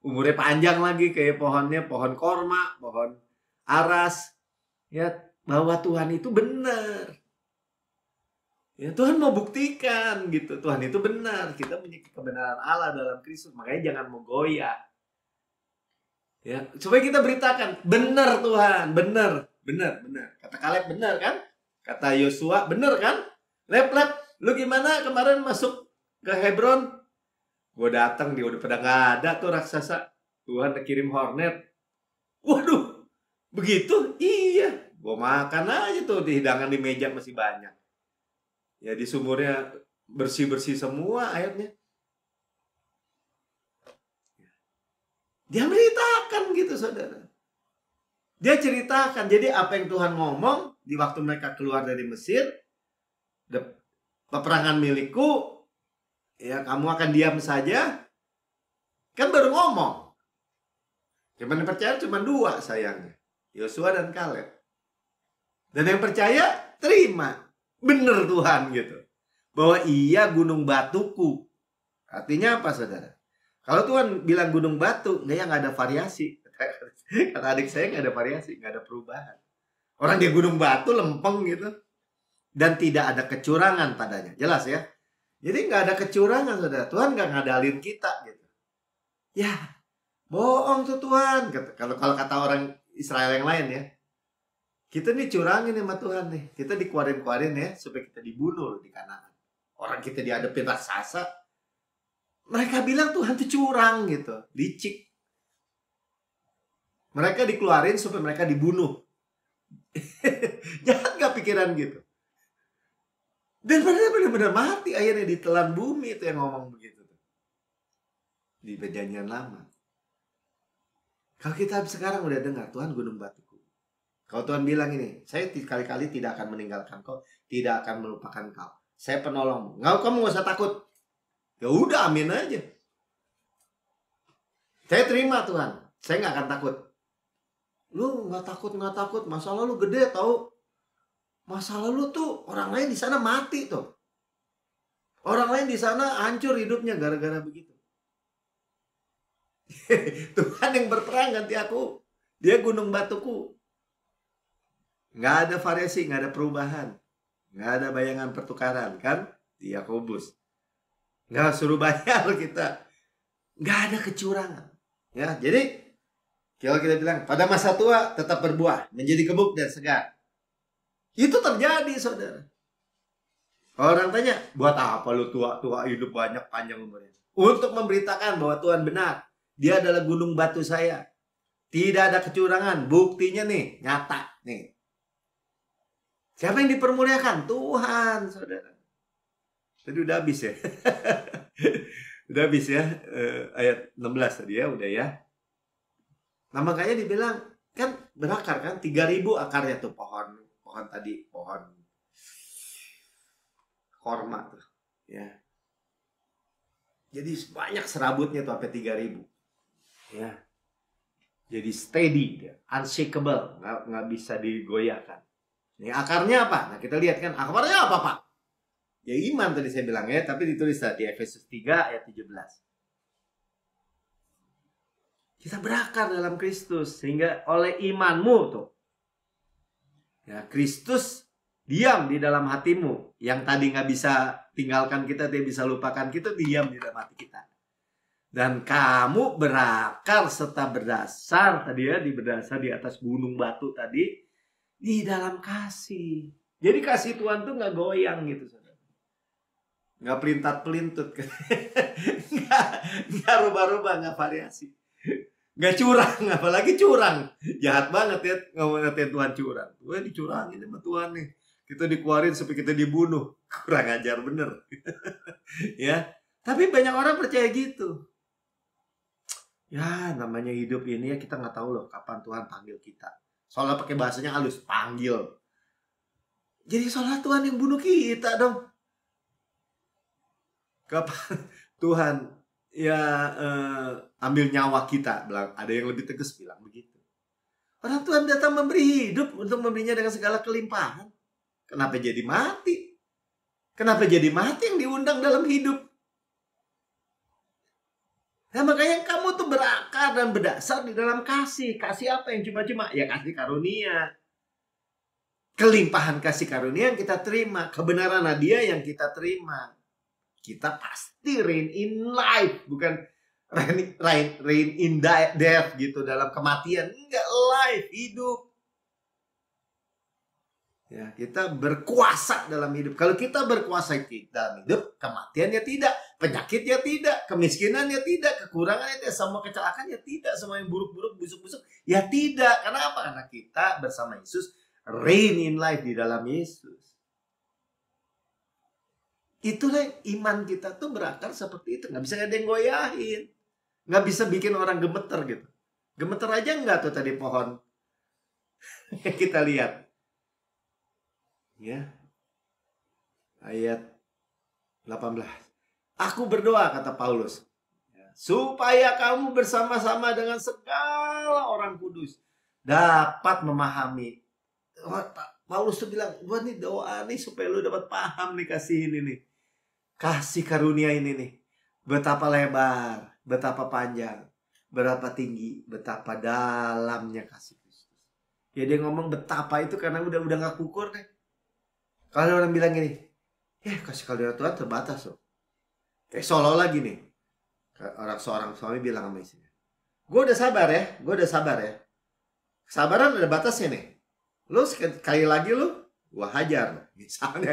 umurnya panjang lagi kayak pohon korma, pohon aras. Ya, bahwa Tuhan itu benar. Ya, Tuhan mau buktikan gitu, Tuhan itu benar. Kita punya kebenaran Allah dalam Kristus, makanya jangan mau goyah. Ya, supaya kita beritakan, benar Tuhan, benar. Kata Kaleb benar kan? Kata Yosua benar kan? Lep, lu gimana kemarin masuk ke Hebron? Gue datang, dia udah pada nggak ada tuh raksasa. Tuhan kirim hornet. Waduh, begitu? Iya, gue makan aja tuh, di hidangan di meja masih banyak. Ya di sumurnya bersih-bersih semua airnya. Dia beritakan gitu, saudara. Dia ceritakan. Jadi apa yang Tuhan ngomong di waktu mereka keluar dari Mesir, peperangan milikku, ya kamu akan diam saja. Kan baru ngomong. Cuman yang percaya cuma 2 sayangnya, Yosua dan Kaleb. Dan yang percaya terima, bener Tuhan gitu, bahwa iya gunung batuku. Artinya apa, saudara? Kalau Tuhan bilang gunung batu, nggak ada variasi. Kata adik saya, nggak ada variasi, nggak ada perubahan. Orang dia gunung batu lempeng gitu, dan tidak ada kecurangan padanya. Jelas ya. Jadi nggak ada kecurangan, saudara. Tuhan nggak ngadalin kita gitu. Ya, bohong tuh Tuhan. Kalau kata orang Israel yang lain ya, kita nih curangin sama Tuhan nih. Kita dikeluarin ya, supaya kita dibunuh di Kanaan. Orang kita dihadapin raksasa. Mereka bilang Tuhan tuh curang gitu, licik. Mereka dikeluarin supaya mereka dibunuh. Jangan gak pikiran gitu. Dan benar-benar mati akhirnya, ditelan bumi. Itu yang ngomong begitu di Perjanjian Lama. Kalau kita sekarang udah dengar Tuhan gunung batuku. Kalau Tuhan bilang ini, saya kali-kali tidak akan meninggalkan kau, tidak akan melupakan kau, saya penolongmu. Kamu gak usah takut. Ya udah, amin aja. Saya terima Tuhan, saya nggak akan takut. Lu nggak takut, masa lalu gede tau. Masa lalu tuh orang lain di sana mati tuh. Orang lain di sana hancur hidupnya gara-gara begitu. Tuhan yang berperang ganti aku. Dia gunung batuku. Nggak ada variasi, nggak ada perubahan. Nggak ada bayangan pertukaran, kan? Di Yakobus. Nggak suruh bayar kita. Nggak ada kecurangan. Ya, jadi kalau kita bilang, pada masa tua tetap berbuah, menjadi gemuk dan segar. Itu terjadi, saudara. Orang tanya, buat apa lu tua-tua hidup banyak panjang umurnya? Untuk memberitakan bahwa Tuhan benar. Dia adalah gunung batu saya. Tidak ada kecurangan. Buktinya nih, nyata nih. Siapa yang dipermuliakan? Tuhan, saudara. Tadi udah habis ya. Udah habis ya. Ayat 16 tadi ya, udah ya. Nah makanya dibilang, kan berakar kan. 3.000 akarnya tuh pohon tadi, pohon korma tuh. Ya. Jadi banyak serabutnya tuh sampai 3.000. Ya. Jadi steady, unshakable, nggak bisa digoyahkan. Ini akarnya apa? Nah kita lihat kan, akarnya apa Pak? Ya iman tadi saya bilang ya, tapi ditulis tadi Efesus 3 ayat 17. Kita berakar dalam Kristus, sehingga oleh imanmu tuh, ya Kristus diam di dalam hatimu. Yang tadi nggak bisa tinggalkan kita, dia bisa lupakan kita, diam di dalam hati kita. Dan kamu berakar serta berdasar tadi ya, berdasar di atas gunung batu tadi, di dalam kasih. Jadi kasih Tuhan tuh nggak goyang gitu, saudara. Nggak pelintat-pelintut, nggak rubah-rubah, nggak variasi, nggak curang, apalagi curang. Jahat banget ya ngatain Tuhan curang. Wah dicurangin sama Tuhan nih. Kita dikeluarin supaya kita dibunuh. Kurang ajar bener. Ya, tapi banyak orang percaya gitu. Ya namanya hidup ini ya, kita nggak tahu loh kapan Tuhan panggil kita. Soalnya pakai bahasanya halus, panggil. Jadi soalnya Tuhan yang bunuh kita dong. Kapan Tuhan ya ambil nyawa kita, bilang ada yang lebih tegas bilang begitu. Orang Tuhan datang memberi hidup untuk memberinya dengan segala kelimpahan. Kenapa jadi mati? Kenapa jadi mati yang diundang dalam hidup? Nah makanya kamu tuh berakar dan berdasar di dalam kasih. Kasih apa yang cuma-cuma? Ya kasih karunia. Kelimpahan kasih karunia yang kita terima. Kebenaran hadiah yang kita terima. Kita pasti reign in life. Bukan reign in death gitu. Dalam kematian. Enggak, life, hidup. Ya, kita berkuasa dalam hidup. Kalau kita berkuasa dalam hidup, kematiannya tidak, penyakitnya tidak, kemiskinannya tidak, kekurangannya tidak, semua kecelakaannya tidak, semua yang buruk-buruk, busuk-busuk, ya tidak. Karena apa? Karena kita bersama Yesus reign in life di dalam Yesus. Itulah iman kita tuh berakar seperti itu. Nggak bisa ada yang goyahin. Nggak bisa bikin orang gemeter gitu. Gemeter aja nggak tuh tadi pohon. Kita lihat. Ya. Ayat 18. Aku berdoa, kata Paulus, supaya kamu bersama-sama dengan segala orang kudus dapat memahami. Paulus tuh bilang, wah nih doa nih supaya lu dapat paham nih kasih ini nih. Kasih karunia ini nih. Betapa lebar, betapa panjang, berapa tinggi, betapa dalamnya kasih Kristus. Ya dia ngomong betapa itu karena udah gak kukur deh. Kalau orang bilang gini, ya kasih karunia Tuhan terbatas loh. Kayak seolah-olah gini. Seorang suami bilang sama istrinya, gue udah sabar ya. Kesabaran ada batasnya nih. Lu sekali lagi lu, gua hajar. Misalnya.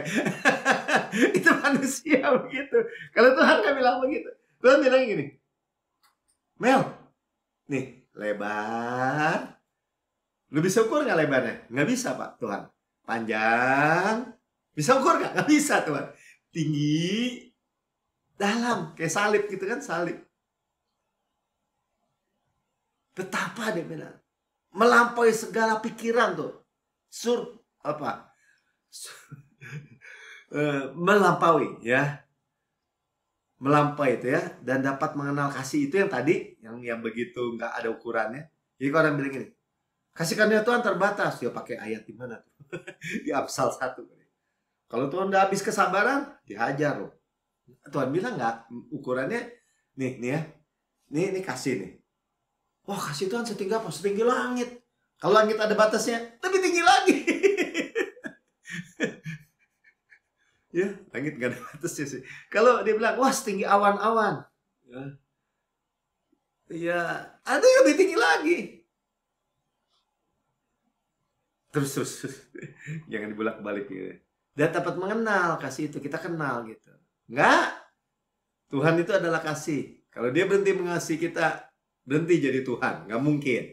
Itu manusia begitu. Kalau Tuhan gak bilang begitu. Tuhan bilang gini, Mel, nih lebar. Lu bisa ukur gak lebarnya? Gak bisa Pak Tuhan. Panjang. Bisa ukur gak? Gak bisa Tuhan. Tinggi, dalam, kayak salib gitu kan, salib. Betapa dia bilang, melampaui segala pikiran tuh. Melampaui ya. Melampaui itu ya, dan dapat mengenal kasih itu yang tadi, yang begitu nggak ada ukurannya. Jadi kalau orang bilang gini, kasih karunia Tuhan terbatas, dia pakai ayat di mana tuh? Di Amsal 1. Kalau Tuhan udah habis kesabaran, dihajar loh. Tuhan bilang nggak, ukurannya nih ya, ini kasih nih. Wah kasih Tuhan setinggi apa? Setinggi langit. Kalau langit ada batasnya, lebih tinggi lagi. Ya, langit gak ada batasnya sih. Kalau dia bilang, wah setinggi awan-awan. Ya, ya ada yang lebih tinggi lagi. Terus. Jangan dibulak-balik gitu. Dan dapat mengenal kasih itu, kita kenal gitu. Enggak, Tuhan itu adalah kasih. Kalau dia berhenti mengasihi kita, berhenti jadi Tuhan. Nggak mungkin.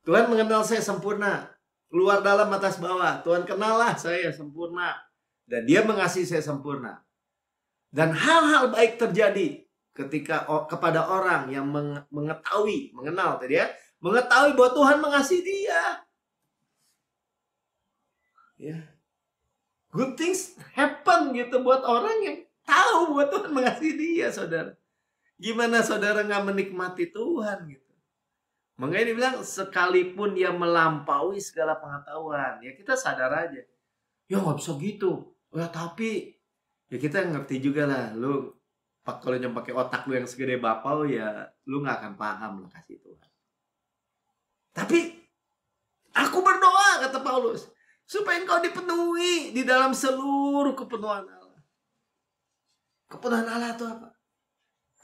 Tuhan mengenal saya sempurna. Keluar dalam atas bawah. Tuhan kenallah saya sempurna. Dan dia mengasihi saya sempurna. Dan hal-hal baik terjadi ketika kepada orang yang mengetahui, mengenal tadi ya. Mengetahui bahwa Tuhan mengasihi dia. Ya. Good things happen gitu buat orang yang tahu bahwa Tuhan mengasihi dia, saudara. Gimana saudara nggak menikmati Tuhan gitu? Makanya dibilang sekalipun dia melampaui segala pengetahuan, ya kita sadar aja. Ya nggak bisa gitu. Ya tapi ya kita ngerti juga lah. Lu kalau yang pakai otak lu yang segede bapau ya lu nggak akan paham lah kasih Tuhan. Tapi aku berdoa kata Paulus supaya engkau dipenuhi di dalam seluruh kepenuhan Allah. Kepenuhan Allah itu apa?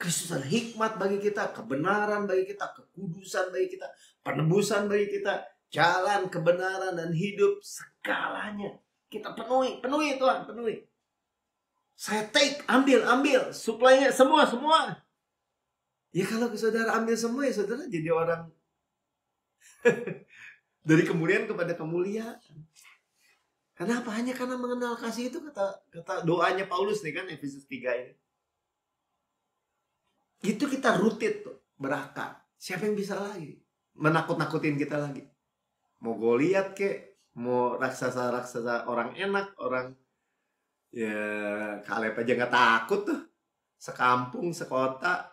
Kristus adalah hikmat bagi kita, kebenaran bagi kita, kekudusan bagi kita, penebusan bagi kita, jalan kebenaran dan hidup, segalanya kita penuhi Tuhan, penuhi. Saya take, ambil, suplainya semua. Ya kalau saudara ambil semua ya saudara jadi orang dari kemuliaan kepada kemuliaan. Kenapa? Hanya karena mengenal kasih itu kata doanya Paulus nih kan Efesus 3 ini. Itu kita rutin tuh berakar. Siapa yang bisa lagi menakut-nakutin kita lagi? Mau Goliat kek, mau raksasa orang enak, orang ya Kaleb aja nggak takut tuh. Sekampung, sekota.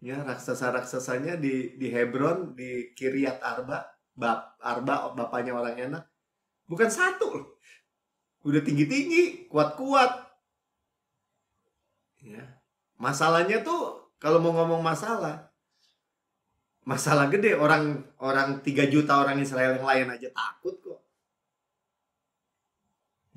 Ya raksasanya di Hebron, di Kiryat Arba, Arba bapaknya orang enak. Bukan satu loh. Udah tinggi-tinggi, kuat-kuat. Ya. Masalahnya tuh kalau mau ngomong masalah gede, orang 3 juta orang Israel yang lain aja takut kok.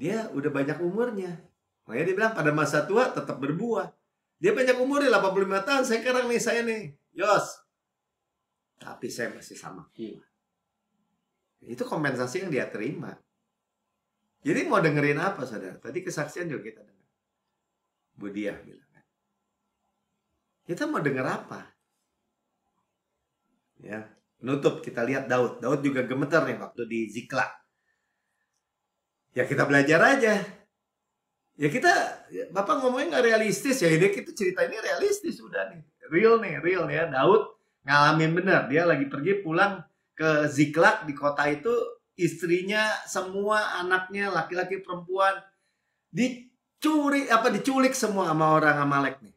Dia udah banyak umurnya. Makanya dia bilang pada masa tua tetap berbuah. Dia banyak umurnya 85 tahun. Sekarang nih saya nih, Yos. Tapi saya masih sama kuat. Itu kompensasi yang dia terima. Jadi mau dengerin apa saudara? Tadi kesaksian juga kita dengar. Budiah bilang. Kita mau dengar apa? Ya, penutup kita lihat Daud. Daud juga gemeter nih waktu di Ziklag. Ya kita belajar aja. Ya kita, Bapak ngomongnya nggak realistis ya. Ini kita cerita ini realistis udah nih. Real ya. Daud ngalamin bener. Dia lagi pergi pulang ke Ziklag di kota itu. Istrinya, semua anaknya, laki-laki, perempuan diculik semua sama orang Amalek nih.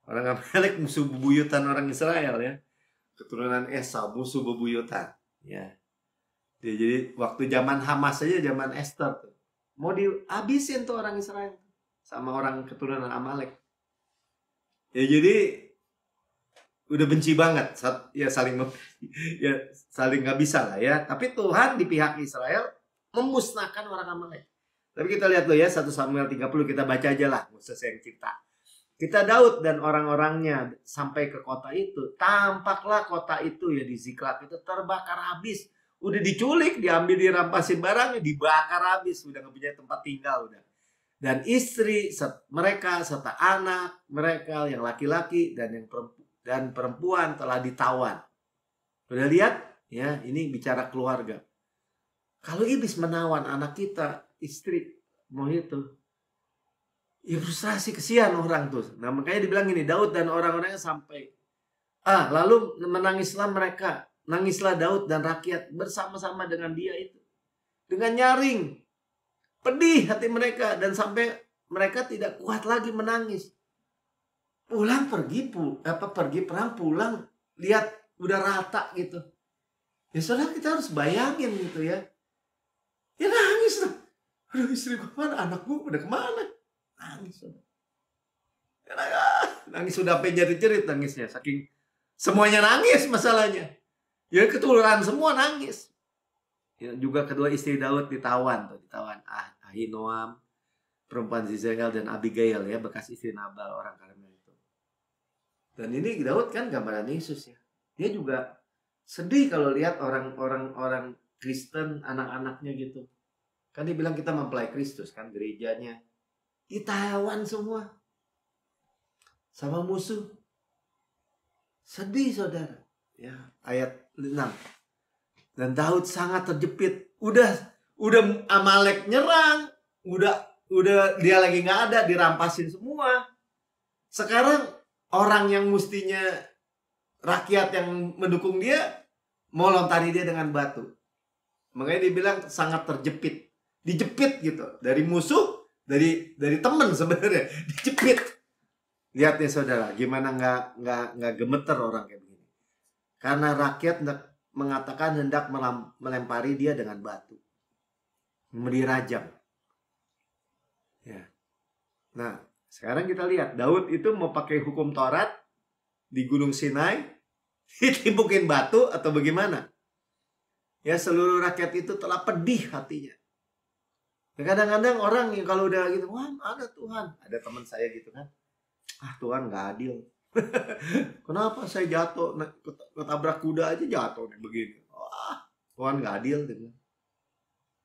Orang Amalek musuh bebuyutan orang Israel ya. Keturunan Esau, musuh bebuyutan. Ya. Jadi waktu zaman Hamas aja, zaman Esther tuh. Mau dihabisin tuh orang Israel. Sama orang keturunan Amalek. Ya jadi udah benci banget. Ya saling gak bisa lah ya. Tapi Tuhan di pihak Israel memusnahkan orang Amalek. Tapi kita lihat loh ya 1 Samuel 30 kita baca aja lah. Musa yang cipta. Kita Daud dan orang-orangnya sampai ke kota itu. Tampaklah kota itu ya di Ziklag itu terbakar habis. Udah diculik, diambil, dirampasin barangnya, dibakar habis. Udah gak punya tempat tinggal udah. Dan istri mereka serta anak mereka yang laki-laki dan perempuan telah ditawan. Udah lihat? Ya, ini bicara keluarga. Kalau iblis menawan anak kita, istri, mau itu. Ya frustrasi, kesian orang tuh. Nah makanya dibilang ini, Daud dan orang-orangnya sampai. Lalu menangislah mereka. Nangislah Daud dan rakyat bersama-sama dengan dia itu. Dengan nyaring. Pedih hati mereka. Dan sampai mereka tidak kuat lagi menangis. Pulang pergi perang pulang. Lihat udah rata gitu. Ya saudara kita harus bayangin gitu ya. Ya nangis lah. Aduh istri gue mana, anak gue udah kemana? Nangis sudah. Nangis sudah sampai jerit-jerit nangisnya. Saking semuanya nangis masalahnya. Ya keturunan semua nangis. Ya, juga kedua istri Daud ditawan. Ahinoam perempuan Zizael dan Abigail ya, bekas istri Nabal orang Karmel itu. Dan ini Daud kan gambaran Yesus ya. Dia juga sedih kalau lihat orang Kristen, anak-anaknya gitu. Kan dia bilang kita mempelai Kristus kan, gerejanya ditawan semua sama musuh. Sedih saudara. Ya, ayat 6. Dan Daud sangat terjepit. Udah Amalek nyerang, udah dia lagi nggak ada, dirampasin semua. Sekarang orang yang mestinya rakyat yang mendukung dia mau lontari dia dengan batu. Makanya dia bilang sangat terjepit, dijepit gitu dari musuh, dari teman sebenarnya, dijepit. Lihat nih saudara, gimana nggak gemeter orang kayak begini. Karena rakyat mengatakan hendak melempari dia dengan batu, memberi rajam. Ya. Nah, sekarang kita lihat Daud itu mau pakai hukum Taurat di Gunung Sinai, ditimpukin batu atau bagaimana? Ya, seluruh rakyat itu telah pedih hatinya. Ya, kadang-kadang orang yang kalau udah gitu, wah ada Tuhan, ada teman saya gitu kan, Tuhan nggak adil. Kenapa saya jatuh, ketabrak kuda aja jatuh nih begini. Tuhan nggak adil gitu.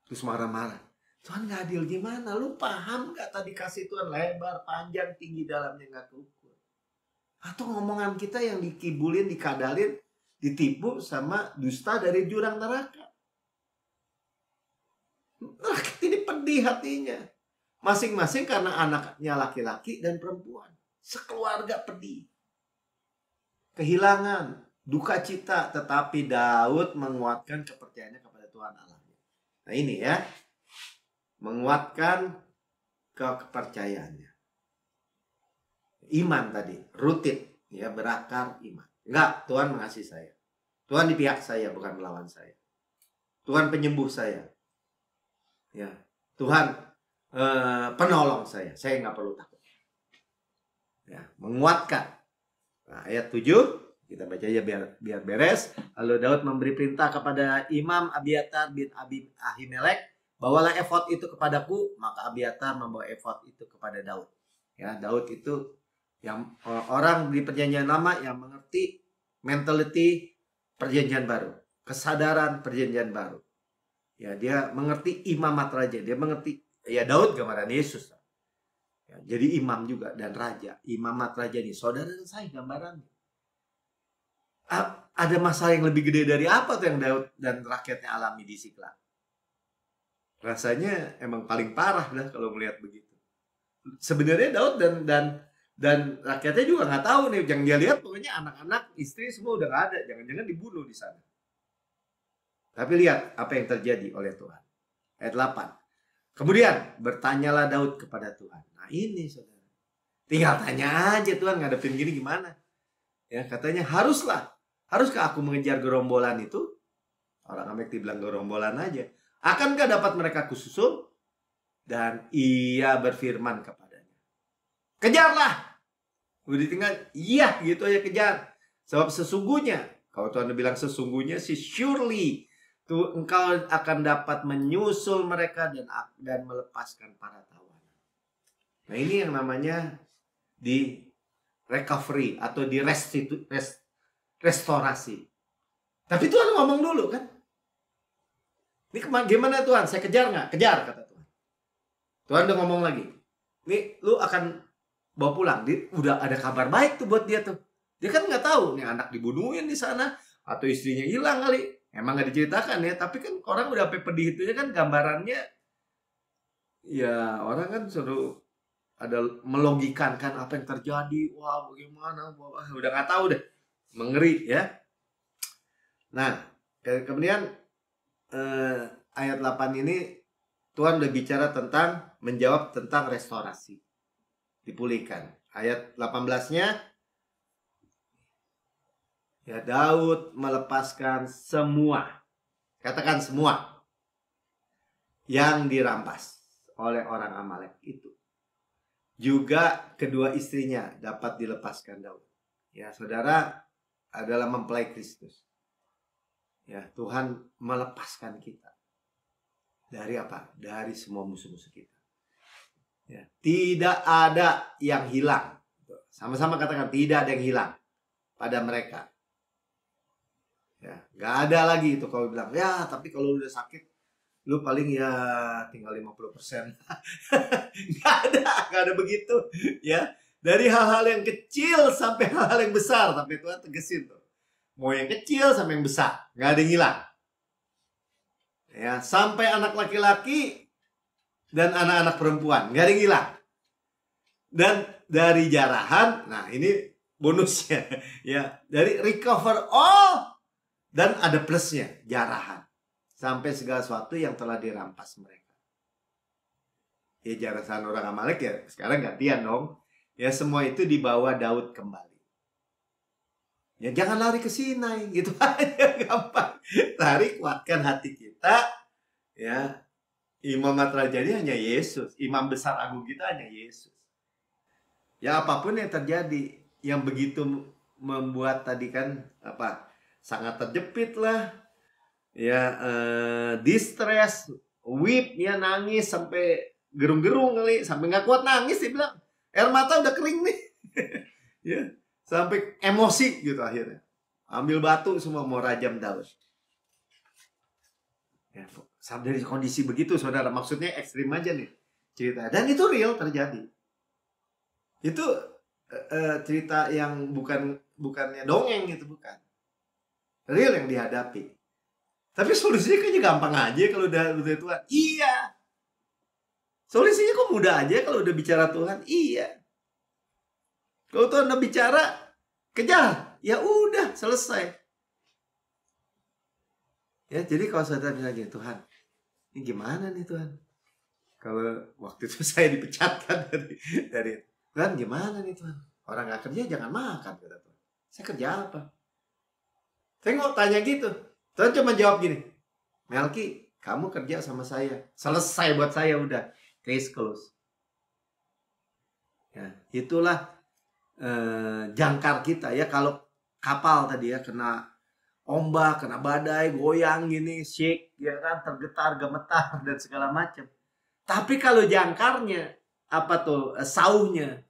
Terus marah-marah. Tuhan nggak adil gimana? Lu paham nggak tadi kasih Tuhan lebar, panjang, tinggi, dalamnya nggak keukur? Atau ngomongan kita yang dikibulin, dikadalin, ditipu sama dusta dari jurang neraka. Rakyat ini pedih hatinya. Masing-masing karena anaknya laki-laki dan perempuan. Sekeluarga pedih. Kehilangan, duka cita. Tetapi Daud menguatkan kepercayaannya kepada Tuhan Allahnya. Nah ini ya. Menguatkan kepercayaannya. Iman tadi, rutin. Ya, berakar iman. Enggak, Tuhan mengasihi saya. Tuhan di pihak saya, bukan melawan saya. Tuhan penyembuh saya. Ya, Tuhan penolong saya. Saya nggak perlu takut. Ya, menguatkan. Nah, ayat 7 kita baca aja biar beres. Lalu Daud memberi perintah kepada Imam Abiatar bin Ahimelek, bawalah efod itu kepadaku. Maka Abiatar membawa efod itu kepada Daud. Ya, Daud itu yang orang di perjanjian lama yang mengerti mentality perjanjian baru, kesadaran perjanjian baru. Ya, dia mengerti imamat raja, dia mengerti ya Daud gambaran Yesus. Ya, jadi imam juga dan raja, imamat raja ini saudara dan saya gambarannya. Ada masalah yang lebih gede dari apa tuh yang Daud dan rakyatnya alami di Siklag? Rasanya emang paling parah dah kalau melihat begitu. Sebenarnya Daud dan rakyatnya juga nggak tahu nih, yang dia lihat pokoknya anak-anak, istri semua udah nggak ada, jangan-jangan dibunuh di sana. Tapi lihat apa yang terjadi oleh Tuhan. Ayat 8. Kemudian bertanyalah Daud kepada Tuhan. Nah ini saudara. Tinggal tanya aja Tuhan ngadepin gini gimana. Ya katanya haruskah aku mengejar gerombolan itu? Orang Amalek bilang gerombolan aja. Akankah dapat mereka kususul? Dan ia berfirman kepadanya, kejarlah. Udah ditinggal, iya gitu aja kejar. Sebab sesungguhnya, kalau Tuhan bilang sesungguhnya sih surely tuh engkau akan dapat menyusul mereka dan melepaskan para tawanan. Nah ini yang namanya di recovery atau di restorasi. Tapi Tuhan ngomong dulu kan. Ini gimana Tuhan? Saya kejar nggak? Kejar kata Tuhan. Tuhan udah ngomong lagi. Nih lu akan bawa pulang. Udah ada kabar baik tuh buat dia tuh. Dia kan nggak tahu nih anak dibunuhin di sana atau istrinya hilang kali. Emang nggak diceritakan ya, tapi kan orang udah sampai pedih itu kan gambarannya. Ya orang kan suruh ada melogikan kan apa yang terjadi. Wah bagaimana? Wah, udah nggak tahu deh. Mengeri ya. Nah kemudian ayat 8 ini Tuhan udah bicara tentang menjawab tentang restorasi. Dipulihkan. Ayat 18-nya ya Daud melepaskan semua. Katakan semua. Yang dirampas oleh orang Amalek itu. Juga kedua istrinya dapat dilepaskan Daud. Ya saudara adalah mempelai Kristus. Ya Tuhan melepaskan kita. Dari apa? Dari semua musuh-musuh kita. Ya, tidak ada yang hilang. Sama-sama katakan, tidak ada yang hilang pada mereka. Ya, nggak ada lagi itu kalau bilang, ya tapi kalau udah sakit, lu paling ya tinggal 50%. Nggak ada begitu. Ya, dari hal-hal yang kecil sampai hal-hal yang besar, sampai Tuhan tegesin tuh. Mau yang kecil sampai yang besar, nggak ada yang hilang. Ya, sampai anak laki-laki dan anak-anak perempuan, nggak ada yang hilang. Dan dari jarahan, nah ini bonusnya, ya, dari recover all dan ada plusnya, jarahan, sampai segala sesuatu yang telah dirampas mereka. Ya, jarahan orang Amalek ya sekarang gantian dong. Ya, semua itu dibawa Daud kembali. Ya, jangan lari ke Sinai gitu aja, gampang. Lari, kuatkan hati kita. Ya, Imam Matrajani hanya Yesus, imam besar agung kita hanya Yesus. Ya, apapun yang terjadi, yang begitu membuat tadi kan apa, sangat terjepit lah, ya, distress, weep, ya, nangis sampai gerung-gerung kali, sampai nggak kuat nangis, dia bilang air mata udah kering nih. Ya, sampai emosi gitu akhirnya, ambil batu semua mau rajam Daud. Ya, dari kondisi begitu, saudara, maksudnya ekstrim aja nih cerita, dan itu real terjadi. Itu cerita yang bukannya dongeng, gitu, bukan, real yang dihadapi. Tapi solusinya kayaknya gampang aja kalau udah Tuhan. Iya, solusinya kok mudah aja kalau udah bicara Tuhan. Iya, kalau Tuhan udah bicara, kejar, ya udah selesai. Ya, jadi kalau saudara bilang gini, Tuhan, ini gimana nih Tuhan? Kalau waktu itu saya dipecatkan dari Tuhan, gimana nih Tuhan? Orang nggak kerja jangan makan, kata Tuhan. Saya kerja apa? Saya nggak tanya gitu. Tuhan cuma jawab gini, Melki, kamu kerja sama saya, selesai buat saya, udah, case close. Ya, itulah jangkar kita ya. Kalau kapal tadi ya kena ombak, kena badai, goyang gini, shake, ya kan, tergetar, gemetar dan segala macam. Tapi kalau jangkarnya, apa tuh, sauhnya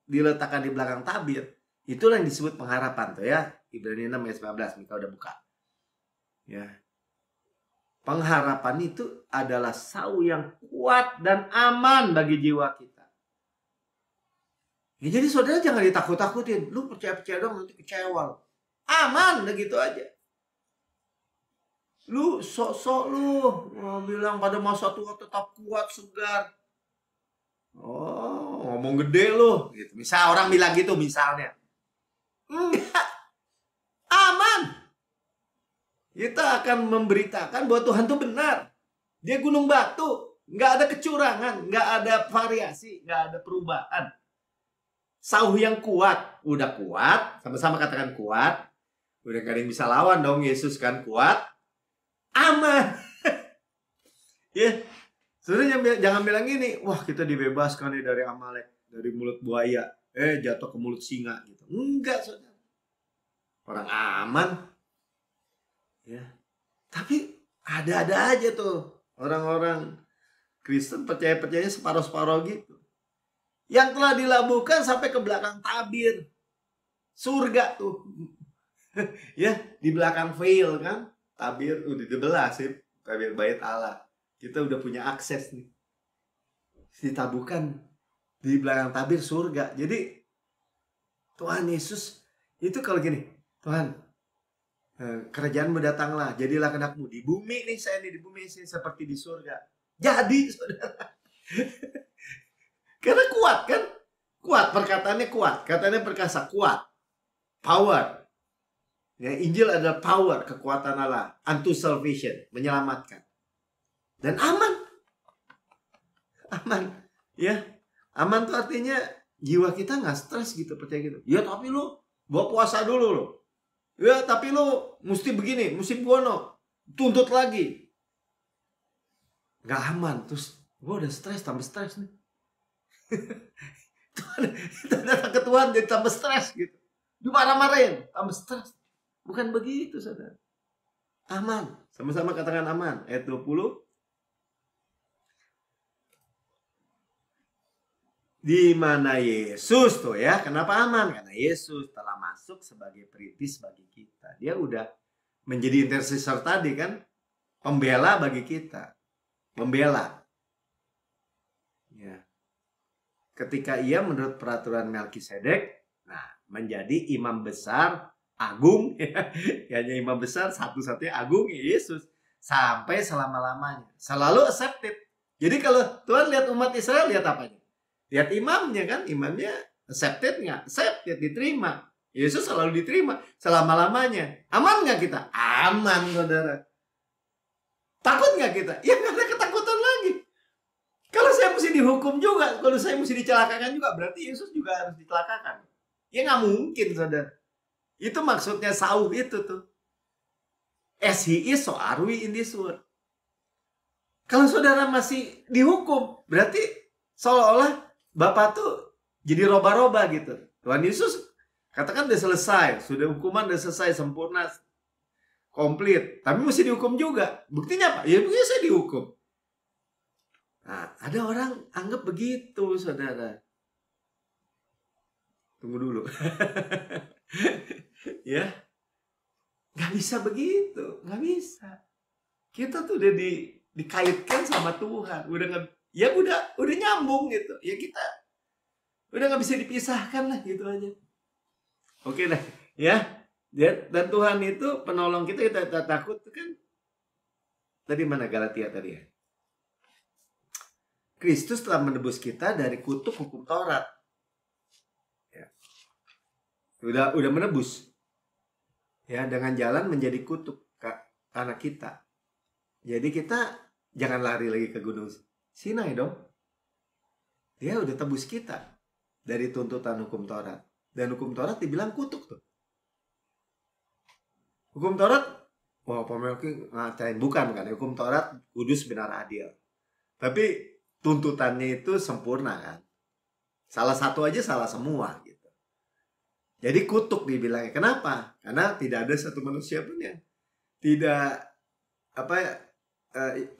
diletakkan di belakang tabir, itulah yang disebut pengharapan tuh ya. Ibrani 6 ayat 19, Mika udah buka. Ya. Pengharapan itu adalah sauh yang kuat dan aman bagi jiwa kita. Ya, jadi saudara jangan ditakut-takutin. Lu percaya-percaya dong, nanti kecewa. Aman, begitu aja. Lu sok-sok lu bilang pada masa tua tetap kuat, segar. Oh, ngomong gede lu gitu. Misal orang bilang gitu misalnya. Enggak. Aman. Kita akan memberitakan bahwa Tuhan itu benar. Dia gunung batu, nggak ada kecurangan, nggak ada variasi, nggak ada perubahan. Sauh yang kuat, udah kuat, sama-sama katakan kuat. Udah gak ada yang bisa lawan dong, Yesus kan kuat, aman. Ya, sebenarnya jangan bilang gini, wah kita dibebaskan nih dari Amalek, dari mulut buaya, jatuh ke mulut singa gitu. Enggak, saudara. Orang aman. Ya. Tapi ada-ada aja tuh orang-orang Kristen percaya-percayanya separuh-separuh gitu. Yang telah dilabuhkan sampai ke belakang tabir. Surga tuh. Ya, di belakang veil kan. Tabir udah dibelah sih. Tabir bait Allah. Kita udah punya akses nih. Ditabuhkan di belakang tabir surga. Jadi Tuhan Yesus itu kalau gini, Tuhan, kerajaan-Mu datanglah, jadilah kehendak-Mu di bumi nih, saya nih di bumi sih seperti di surga. Jadi, saudara. Karena kuat kan? Kuat, perkataannya kuat, katanya perkasa, kuat. Power. Ya, Injil adalah power, kekuatan Allah, unto salvation, menyelamatkan. Dan aman. Aman. Ya. Aman tuh artinya jiwa kita nggak stres gitu, percaya gitu. Ya tapi lu gua puasa dulu lo. Ya tapi lu mesti begini, mesti buono, tuntut lagi. Nggak aman, terus gua udah stres, tambah stres nih. Datang ke Tuhan jadi tambah stres gitu. Dimarah-marahin, tambah stres. Bukan begitu, saudara. Aman. Sama-sama katakan aman. Ayat 20. Di mana Yesus tuh ya, kenapa aman? Karena Yesus telah masuk sebagai perintis bagi kita. Dia udah menjadi intercessor tadi kan, pembela bagi kita. Membela. Ya. Ketika ia menurut peraturan Melkisedek, nah menjadi imam besar agung, ya, hanya imam besar satu-satunya agung Yesus sampai selama-lamanya. Selalu accepted. Jadi kalau Tuhan lihat umat Israel, lihat apanya? Lihat imamnya kan, imamnya accepted nggak? Accepted, diterima. Yesus selalu diterima selama-lamanya. Aman nggak kita? Aman, saudara. Takut nggak kita? Ya nggak ada ketakutan lagi. Kalau saya mesti dihukum juga, kalau saya mesti dicelakakan juga, berarti Yesus juga harus dicelakakan. Ya nggak mungkin, saudara. Itu maksudnya sauh itu tuh. As he is, so are we in this world. Kalau saudara masih dihukum, berarti seolah-olah Bapak tuh jadi roba-roba gitu. Tuhan Yesus katakan udah selesai, sudah hukuman udah selesai, sempurna, komplit. Tapi mesti dihukum juga. Buktinya apa? Ya buktinya saya dihukum. Nah, ada orang anggap begitu, saudara. Tunggu dulu. Ya, nggak bisa begitu, nggak bisa. Kita tuh udah dikaitkan sama Tuhan, udah nggak, ya udah nyambung gitu. Ya kita udah nggak bisa dipisahkan lah gitu aja. Oke dah, ya. Dan Tuhan itu penolong kita takut kan. Tadi mana Galatia tadi ya? Kristus telah menebus kita dari kutuk hukum Taurat. Ya. Udah menebus. Ya, dengan jalan menjadi kutuk karena kita. Jadi kita jangan lari lagi ke gunung Sinai dong. Dia udah tebus kita dari tuntutan hukum Taurat. Dan hukum Taurat dibilang kutuk tuh. Hukum Taurat, wah Pak Melki ngatain, bukan kan? Hukum Taurat kudus, benar, adil. Tapi tuntutannya itu sempurna kan. Salah satu aja salah semua gitu. Jadi kutuk dibilangnya. Kenapa? Karena tidak ada satu manusia pun yang tidak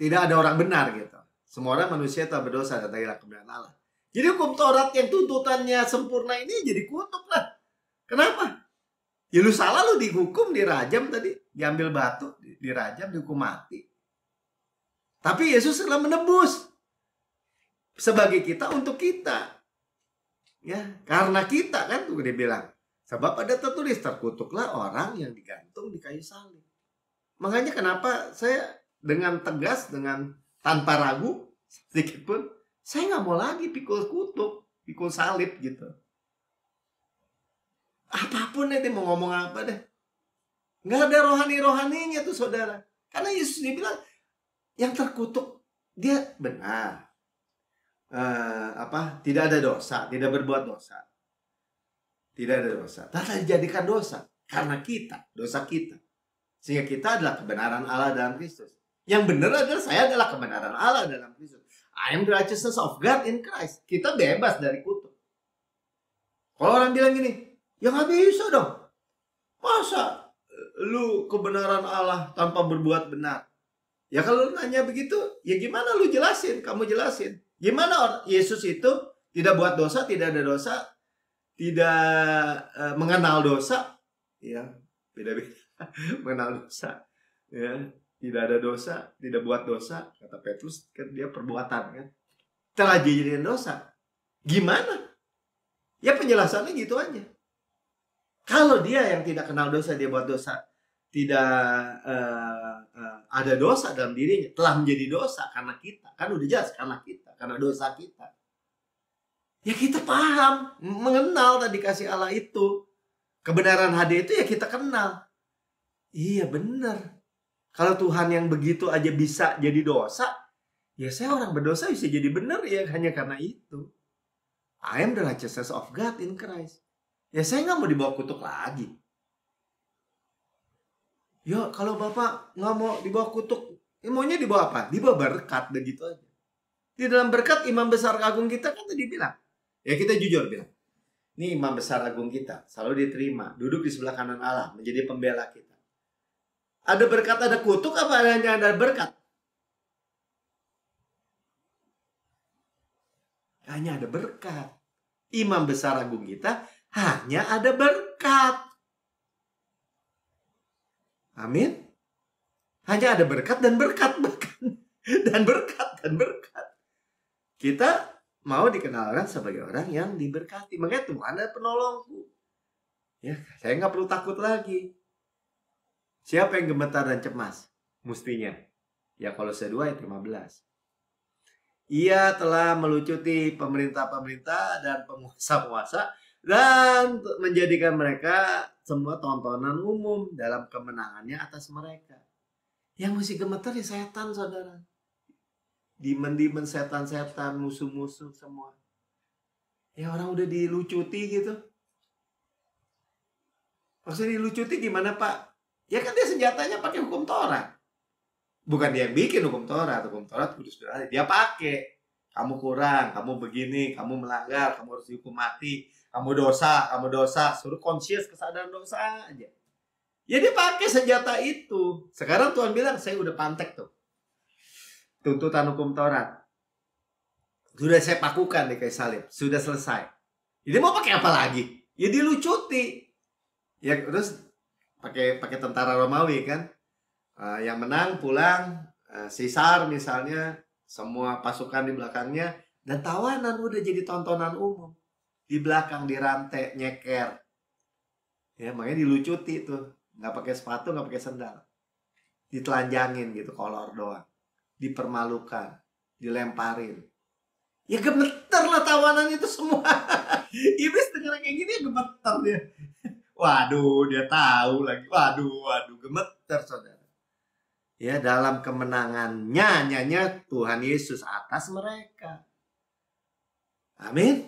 ada orang benar gitu. Semua orang manusia telah berdosa dan tak kebenaran Allah. Jadi hukum Taurat yang tuntutannya sempurna ini jadi kutuk lah. Kenapa? Ya lu salah, lu dihukum, dirajam tadi, diambil batu, dirajam, dihukum mati. Tapi Yesus telah menebus sebagai kita untuk kita. Ya, karena kita kan tuh dia bilang, sebab ada tertulis terkutuklah orang yang digantung di kayu salib. Makanya kenapa saya dengan tegas, dengan tanpa ragu sedikit pun, saya nggak mau lagi pikul kutuk, pikul salib gitu. Apapun nanti mau ngomong apa deh, nggak ada rohaninya tuh saudara. Karena Yesus dia bilang yang terkutuk dia benar, tidak ada dosa, tidak berbuat dosa, tidak ada dosa. Tapi dijadikan dosa karena kita, dosa kita, sehingga kita adalah kebenaran Allah dalam Kristus. Yang benar adalah saya adalah kebenaran Allah dalam Kristus. I am the righteousness of God in Christ. Kita bebas dari kutuk. Kalau orang bilang gini, ya nggak bisa dong. Masa lu kebenaran Allah tanpa berbuat benar? Ya kalau lu nanya begitu, ya gimana lu jelasin? Kamu jelasin. Gimana Yesus itu tidak buat dosa, tidak ada dosa, tidak mengenal dosa, ya beda-beda. Mengenal dosa, ya tidak ada dosa, tidak buat dosa, kata Petrus kan dia perbuatan kan, telah dijadikan dosa. Gimana? Ya penjelasannya gitu aja. Kalau dia yang tidak kenal dosa, dia buat dosa, tidak ada dosa dalam dirinya, telah menjadi dosa karena kita. Kan udah jelas karena kita, karena dosa kita. Ya kita paham, mengenal tadi kasih Allah itu. Kebenaran hadir itu ya kita kenal. Iya benar. Kalau Tuhan yang begitu aja bisa jadi dosa, ya saya orang berdosa bisa jadi benar ya hanya karena itu. I am the righteousness of God in Christ. Ya saya nggak mau dibawa kutuk lagi. Ya kalau Bapak nggak mau dibawa kutuk, maunya dibawa apa? Dibawa berkat, begitu aja. Di dalam berkat imam besar agung kita kan tadi bilang, ya kita jujur bilang, ini imam besar agung kita selalu diterima, duduk di sebelah kanan Allah, menjadi pembela kita. Ada berkat, ada kutuk, apa hanya ada berkat? hanya ada berkat. Imam besar agung kita hanya ada berkat. Amin. Hanya ada berkat dan berkat bahkan. Dan berkat dan berkat. Kita mau dikenalkan sebagai orang yang diberkati. Makanya Tuhan adalah penolongku. Ya, saya nggak perlu takut lagi. Siapa yang gemetar dan cemas? Mustinya. Ya Kolose 2 ayat 15. Ia telah melucuti pemerintah-pemerintah dan penguasa-penguasa dan menjadikan mereka semua tontonan umum dalam kemenangannya atas mereka. Yang mesti gemetar ya setan, saudara. Demon-demon, setan-setan, musuh-musuh semua. Ya orang udah dilucuti gitu. Maksudnya dilucuti gimana Pak? Ya kan dia senjatanya pakai hukum Taurat. Bukan dia yang bikin hukum Taurat. Hukum Taurat kudus berarti dia pakai. Kamu kurang, kamu begini, kamu melanggar, kamu harus dihukum mati. Kamu dosa. Suruh conscious, kesadaran dosa aja. Ya dia pakai senjata itu. Sekarang Tuhan bilang, saya udah pantek tuh. Tuntutan hukum Taurat. Sudah saya pakukan di kayu salib. Sudah selesai. Jadi mau pakai apa lagi? Ya dilucuti. Ya terus pakai tentara Romawi kan. Yang menang pulang. Caesar misalnya. Semua pasukan di belakangnya. Dan tawanan udah jadi tontonan umum. Di belakang dirantai, nyeker. Ya makanya dilucuti tuh. Nggak pakai sepatu, nggak pakai sendal. Ditelanjangin gitu, kolor doang. Dipermalukan, dilemparin. Ya gemeter lah tawanan itu semua. Iblis dengar kayak gini ya gemeter dia. Waduh, dia tahu lagi. Waduh, gemeter saudara. Ya dalam kemenangannya nyanya Tuhan Yesus atas mereka. Amin.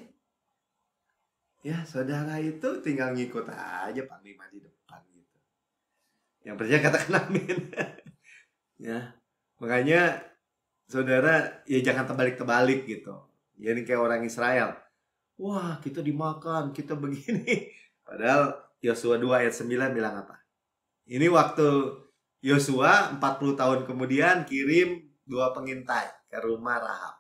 Ya saudara itu tinggal ngikut aja panglima di depan gitu. Yang percaya katakan amin. Ya. Makanya saudara ya jangan terbalik-terbalik gitu. Jadi kayak orang Israel. Wah kita dimakan, kita begini. Padahal Yosua 2 ayat 9 bilang apa? Ini waktu Yosua 40 tahun kemudian kirim 2 pengintai ke rumah Rahab.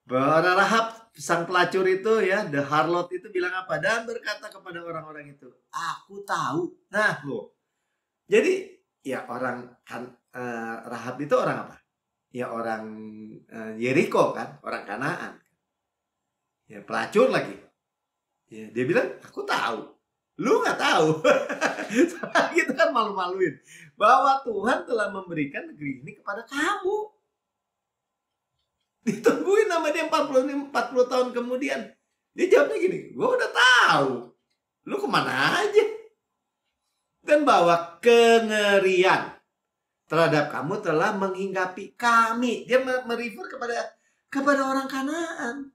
Bahwa Rahab sang pelacur itu ya, the harlot itu bilang apa? Dan berkata kepada orang-orang itu, aku tahu. Nah loh. Jadi ya orang kan Rahab itu orang apa? Ya orang Yeriko kan, orang Kanaan. Ya pelacur lagi. Ya, dia bilang, aku tahu. Lu nggak tahu. Kita kan malu-maluin bahwa Tuhan telah memberikan negeri ini kepada kamu. Ditungguin sama dia 40 tahun kemudian. Dia jawabnya gini, gue udah tahu. Lu kemana aja? Dan bahwa kengerian terhadap kamu telah menghinggapi kami. Dia merefer kepada orang Kanaan.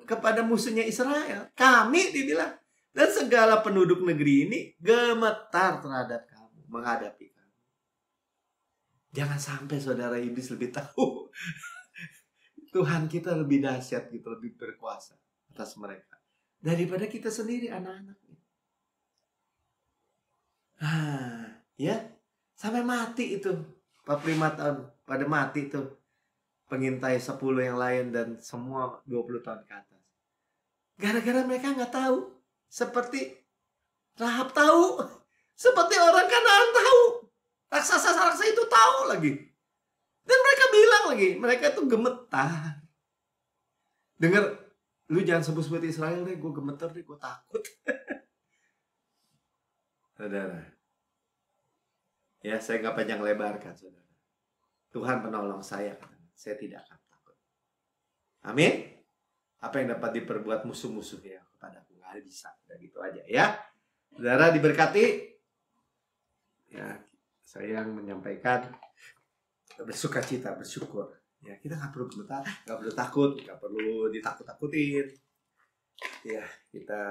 Kepada musuhnya Israel. Kami dibilang. Dan segala penduduk negeri ini gemetar terhadap kamu. Menghadapi kamu. Jangan sampai saudara iblis lebih tahu. Tuhan kita lebih dahsyat gitu. Lebih berkuasa atas mereka. Daripada kita sendiri anak-anaknya. Ya. Sampai mati itu. 45 tahun. Pada mati itu. Pengintai 10 yang lain. Dan semua 20 tahun ke atas. Gara-gara mereka gak tahu. Seperti Rahab tahu. Seperti orang Kanaan tahu. Raksasa-raksasa itu tahu lagi. Dan mereka bilang lagi. Mereka tuh gemetar. Dengar. Lu jangan sebut-sebut Israel deh. Gue gemetar deh. Gue takut. Saudara. Ya, saya nggak panjang lebar kan, saudara. Tuhan penolong saya. Saya tidak akan takut. Amin. Apa yang dapat diperbuat musuh-musuhnya kepadaku? Nggak bisa. Udah gitu aja ya. Saudara diberkati. Ya, saya yang menyampaikan bersukacita, bersyukur. Ya, kita nggak perlu gemetar, nggak perlu takut, nggak perlu ditakut-takutin. Ya, kita.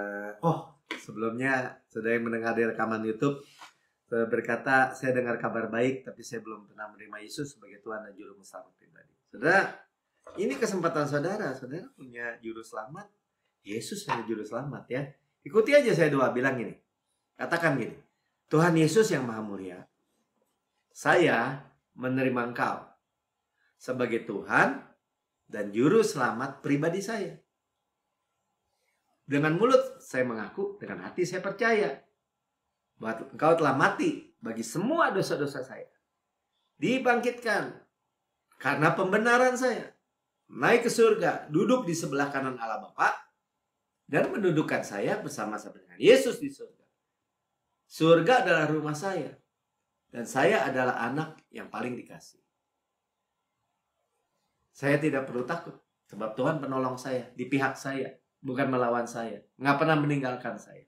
Oh, sebelumnya saudara yang mendengar di rekaman YouTube. Berkata, saya dengar kabar baik, tapi saya belum pernah menerima Yesus sebagai Tuhan dan Juru Selamat pribadi. Saudara, ini kesempatan saudara. Saudara punya Juru Selamat. Yesus adalah Juru Selamat ya. Ikuti aja saya doa, bilang gini. Katakan gini. Tuhan Yesus yang Maha Mulia, saya menerima Engkau sebagai Tuhan dan juru selamat pribadi saya. Dengan mulut saya mengaku, dengan hati saya percaya bahwa Engkau telah mati bagi semua dosa-dosa saya, dibangkitkan karena pembenaran saya, naik ke surga, duduk di sebelah kanan Allah Bapa, dan mendudukkan saya bersama-sama dengan Yesus di surga. Surga adalah rumah saya, dan saya adalah anak yang paling dikasih. Saya tidak perlu takut, sebab Tuhan penolong saya, di pihak saya, bukan melawan saya, nggak pernah meninggalkan saya,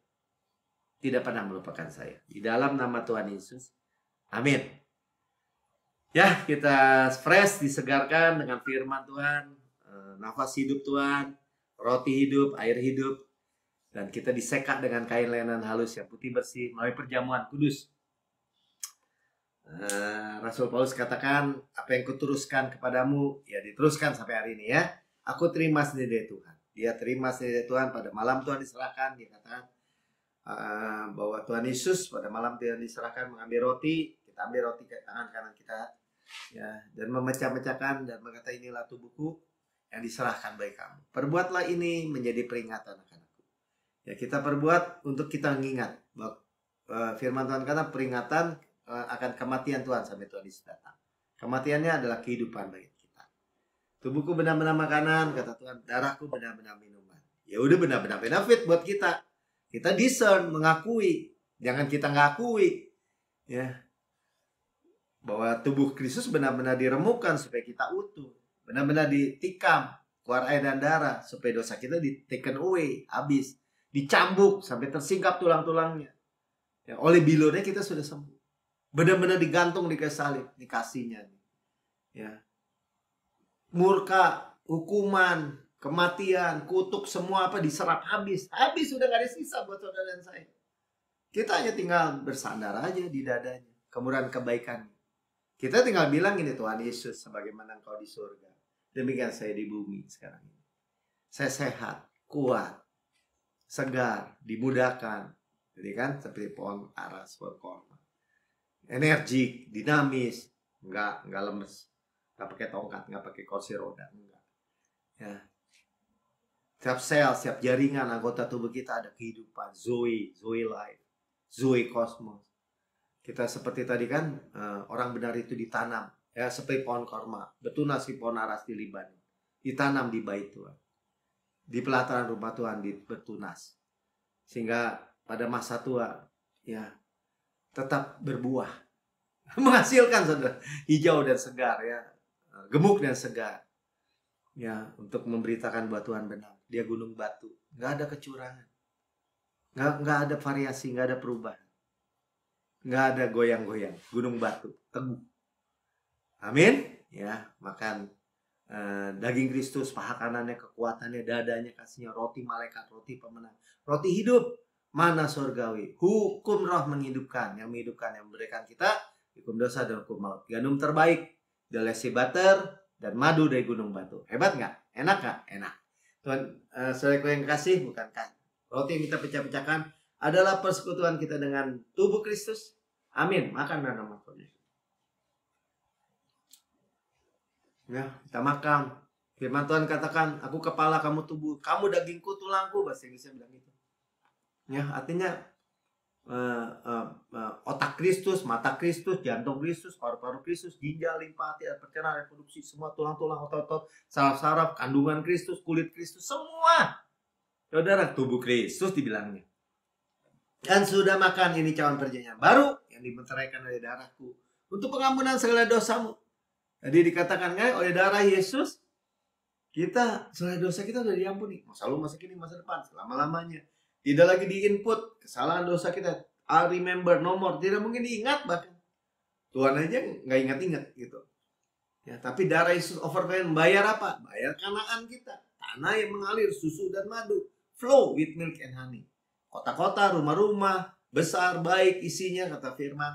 tidak pernah melupakan saya. Di dalam nama Tuhan Yesus, amin. Ya, kita fresh, disegarkan dengan firman Tuhan, nafas hidup Tuhan, roti hidup, air hidup, dan kita disekat dengan kain lenan halus yang putih bersih melalui perjamuan kudus. Rasul Paulus katakan, apa yang kuteruskan kepadamu, ya diteruskan sampai hari ini ya. Aku terima sendiri dari Tuhan. Dia terima sendiri dari Tuhan pada malam Tuhan diserahkan. Dia katakan bahwa Tuhan Yesus pada malam Tuhan diserahkan mengambil roti. Kita ambil roti ke tangan kanan kita, ya, dan memecah-mecahkan dan berkata, inilah tubuhku yang diserahkan bagi kamu. Perbuatlah ini menjadi peringatan akan-aku. Ya, kita perbuat untuk kita mengingat bahwa firman Tuhan kata peringatan akan kematian Tuhan sampai Tuhan Yesus datang. Kematiannya adalah kehidupan bagi kita. Tubuhku benar-benar makanan, kata Tuhan, darahku benar-benar minuman. Ya udah, benar-benar benefit buat kita. Kita discern, mengakui, jangan kita nggak akui, ya, bahwa tubuh Kristus benar-benar diremukkan supaya kita utuh, benar-benar ditikam, keluar air dan darah supaya dosa kita di taken away, habis, dicambuk sampai tersingkap tulang-tulangnya. Ya, oleh bilurnya kita sudah sembuh. Benar-benar digantung di kayu salib, dikasihnya. Ya. Murka, hukuman, kematian, kutuk, semua apa diserap habis. Habis, sudah gak ada sisa buat saudara dan saya. Kita hanya tinggal bersandar aja di dadanya, kemurahan kebaikan. Kita tinggal bilang ini, Tuhan Yesus, sebagaimana Engkau di surga, demikian saya di bumi sekarang ini. Saya sehat, kuat, segar, dimudahkan. Jadi kan seperti pohon aras, pohon korma. Energik, dinamis, nggak lemes, nggak pakai tongkat, nggak pakai kursi roda, enggak. Ya. Setiap sel, setiap jaringan anggota tubuh kita ada kehidupan, Zoe life, Zoe kosmos. Kita seperti tadi kan, orang benar itu ditanam, ya, seperti pohon korma, bertunas di pohon aras di Liban, ditanam di bait Tuhan, di pelataran rumah Tuhan bertunas, sehingga pada masa tua, ya, tetap berbuah, menghasilkan, saudara, hijau dan segar, ya, gemuk dan segar, ya, untuk memberitakan bahwa Tuhan benar. Dia gunung batu, nggak ada kecurangan, nggak ada variasi, nggak ada perubahan, nggak ada goyang-goyang, gunung batu teguh. Amin. Ya, makan daging Kristus, paha kanannya kekuatannya, dadanya kasihnya, roti malaikat, roti pemenang, roti hidup, mana surgawi, hukum roh menghidupkan, yang menghidupkan, yang memberikan kita hukum dosa dan hukum maut. Gandum terbaik, delesi butter, dan madu dari gunung batu. Hebat nggak? Enak nggak? Enak. Tuhan, saudaraku yang kasih, bukankah roti yang kita pecah-pecahkan adalah persekutuan kita dengan tubuh Kristus? Amin. Makan dalam nama Tuhan. Ya, kita makan. Firman Tuhan katakan, aku kepala, kamu tubuh, kamu dagingku, tulangku, bahasa Inggrisnya bilang gitu. Ya, artinya otak Kristus, mata Kristus, jantung Kristus, paru-paru Kristus, ginjal, limpa, hati, pencernaan, reproduksi, semua tulang-tulang, otot-otot, saraf-saraf, kandungan Kristus, kulit Kristus, semua. Saudara, tubuh Kristus dibilangnya. Dan sudah makan, ini cawan perjanjian baru yang dimeteraikan oleh darahku untuk pengampunan segala dosamu. Jadi dikatakan oleh darah Yesus, kita segala dosa kita sudah diampuni. Masa lalu, masa kini, masa depan, selama-lamanya. Tidak lagi diinput kesalahan dosa kita. I remember, no more. Tidak mungkin diingat bahkan. Tuhan aja nggak ingat-ingat gitu. Ya, tapi darah Yesus overflow membayar apa? Bayar Kanaan kita. Tanah yang mengalir susu dan madu. Flow with milk and honey. Kota-kota, rumah-rumah, besar, baik isinya, kata firman.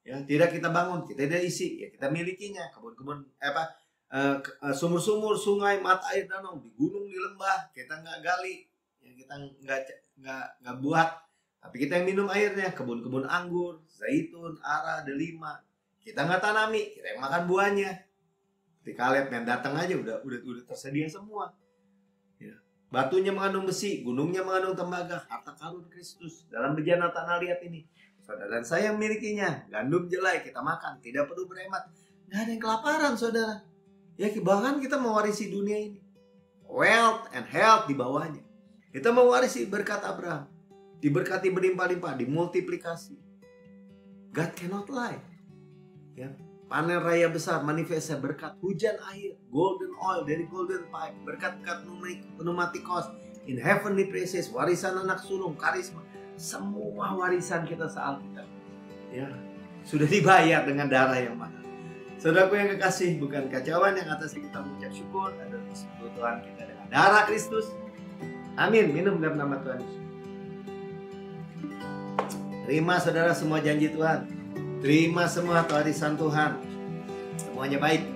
Ya, tidak kita bangun, kita tidak isi. Ya, kita milikinya. Kebun-kebun, sumur-sumur, sungai, mata air danau. Di gunung, di lembah. Kita nggak gali. Ya, kita nggak buat, tapi kita yang minum airnya. Kebun-kebun anggur, zaitun, ara, delima, kita nggak tanami, kita yang makan buahnya. Di Kaleb yang datang aja udah tersedia semua. Ya. Batunya mengandung besi, gunungnya mengandung tembaga, harta karun Kristus dalam bejana tanah liat ini. Saudara dan saya memilikinya. Gandum jelai kita makan, tidak perlu berhemat. Nggak ada yang kelaparan, saudara. Ya, bahkan kita mewarisi dunia ini. Wealth and health di bawahnya. Kita mewarisi berkat Abraham. Diberkati berlimpah-limpah, dimultiplikasi. God cannot lie. Ya. Panen raya besar, manifestnya berkat hujan air, golden oil dari golden pipe, berkat-berkat pneumatikos, in heavenly places, warisan anak sulung, karisma, semua warisan kita sealkitab. Ya, sudah dibayar dengan darah yang mahal. Saudaraku yang kekasih, bukan kacauan yang atas kita mengucap syukur adalah persekutuan kita dengan darah Kristus. Amin. Minum dalam nama Tuhan Yesus. Terima saudara semua janji Tuhan. Terima semua warisan Tuhan. Semuanya baik.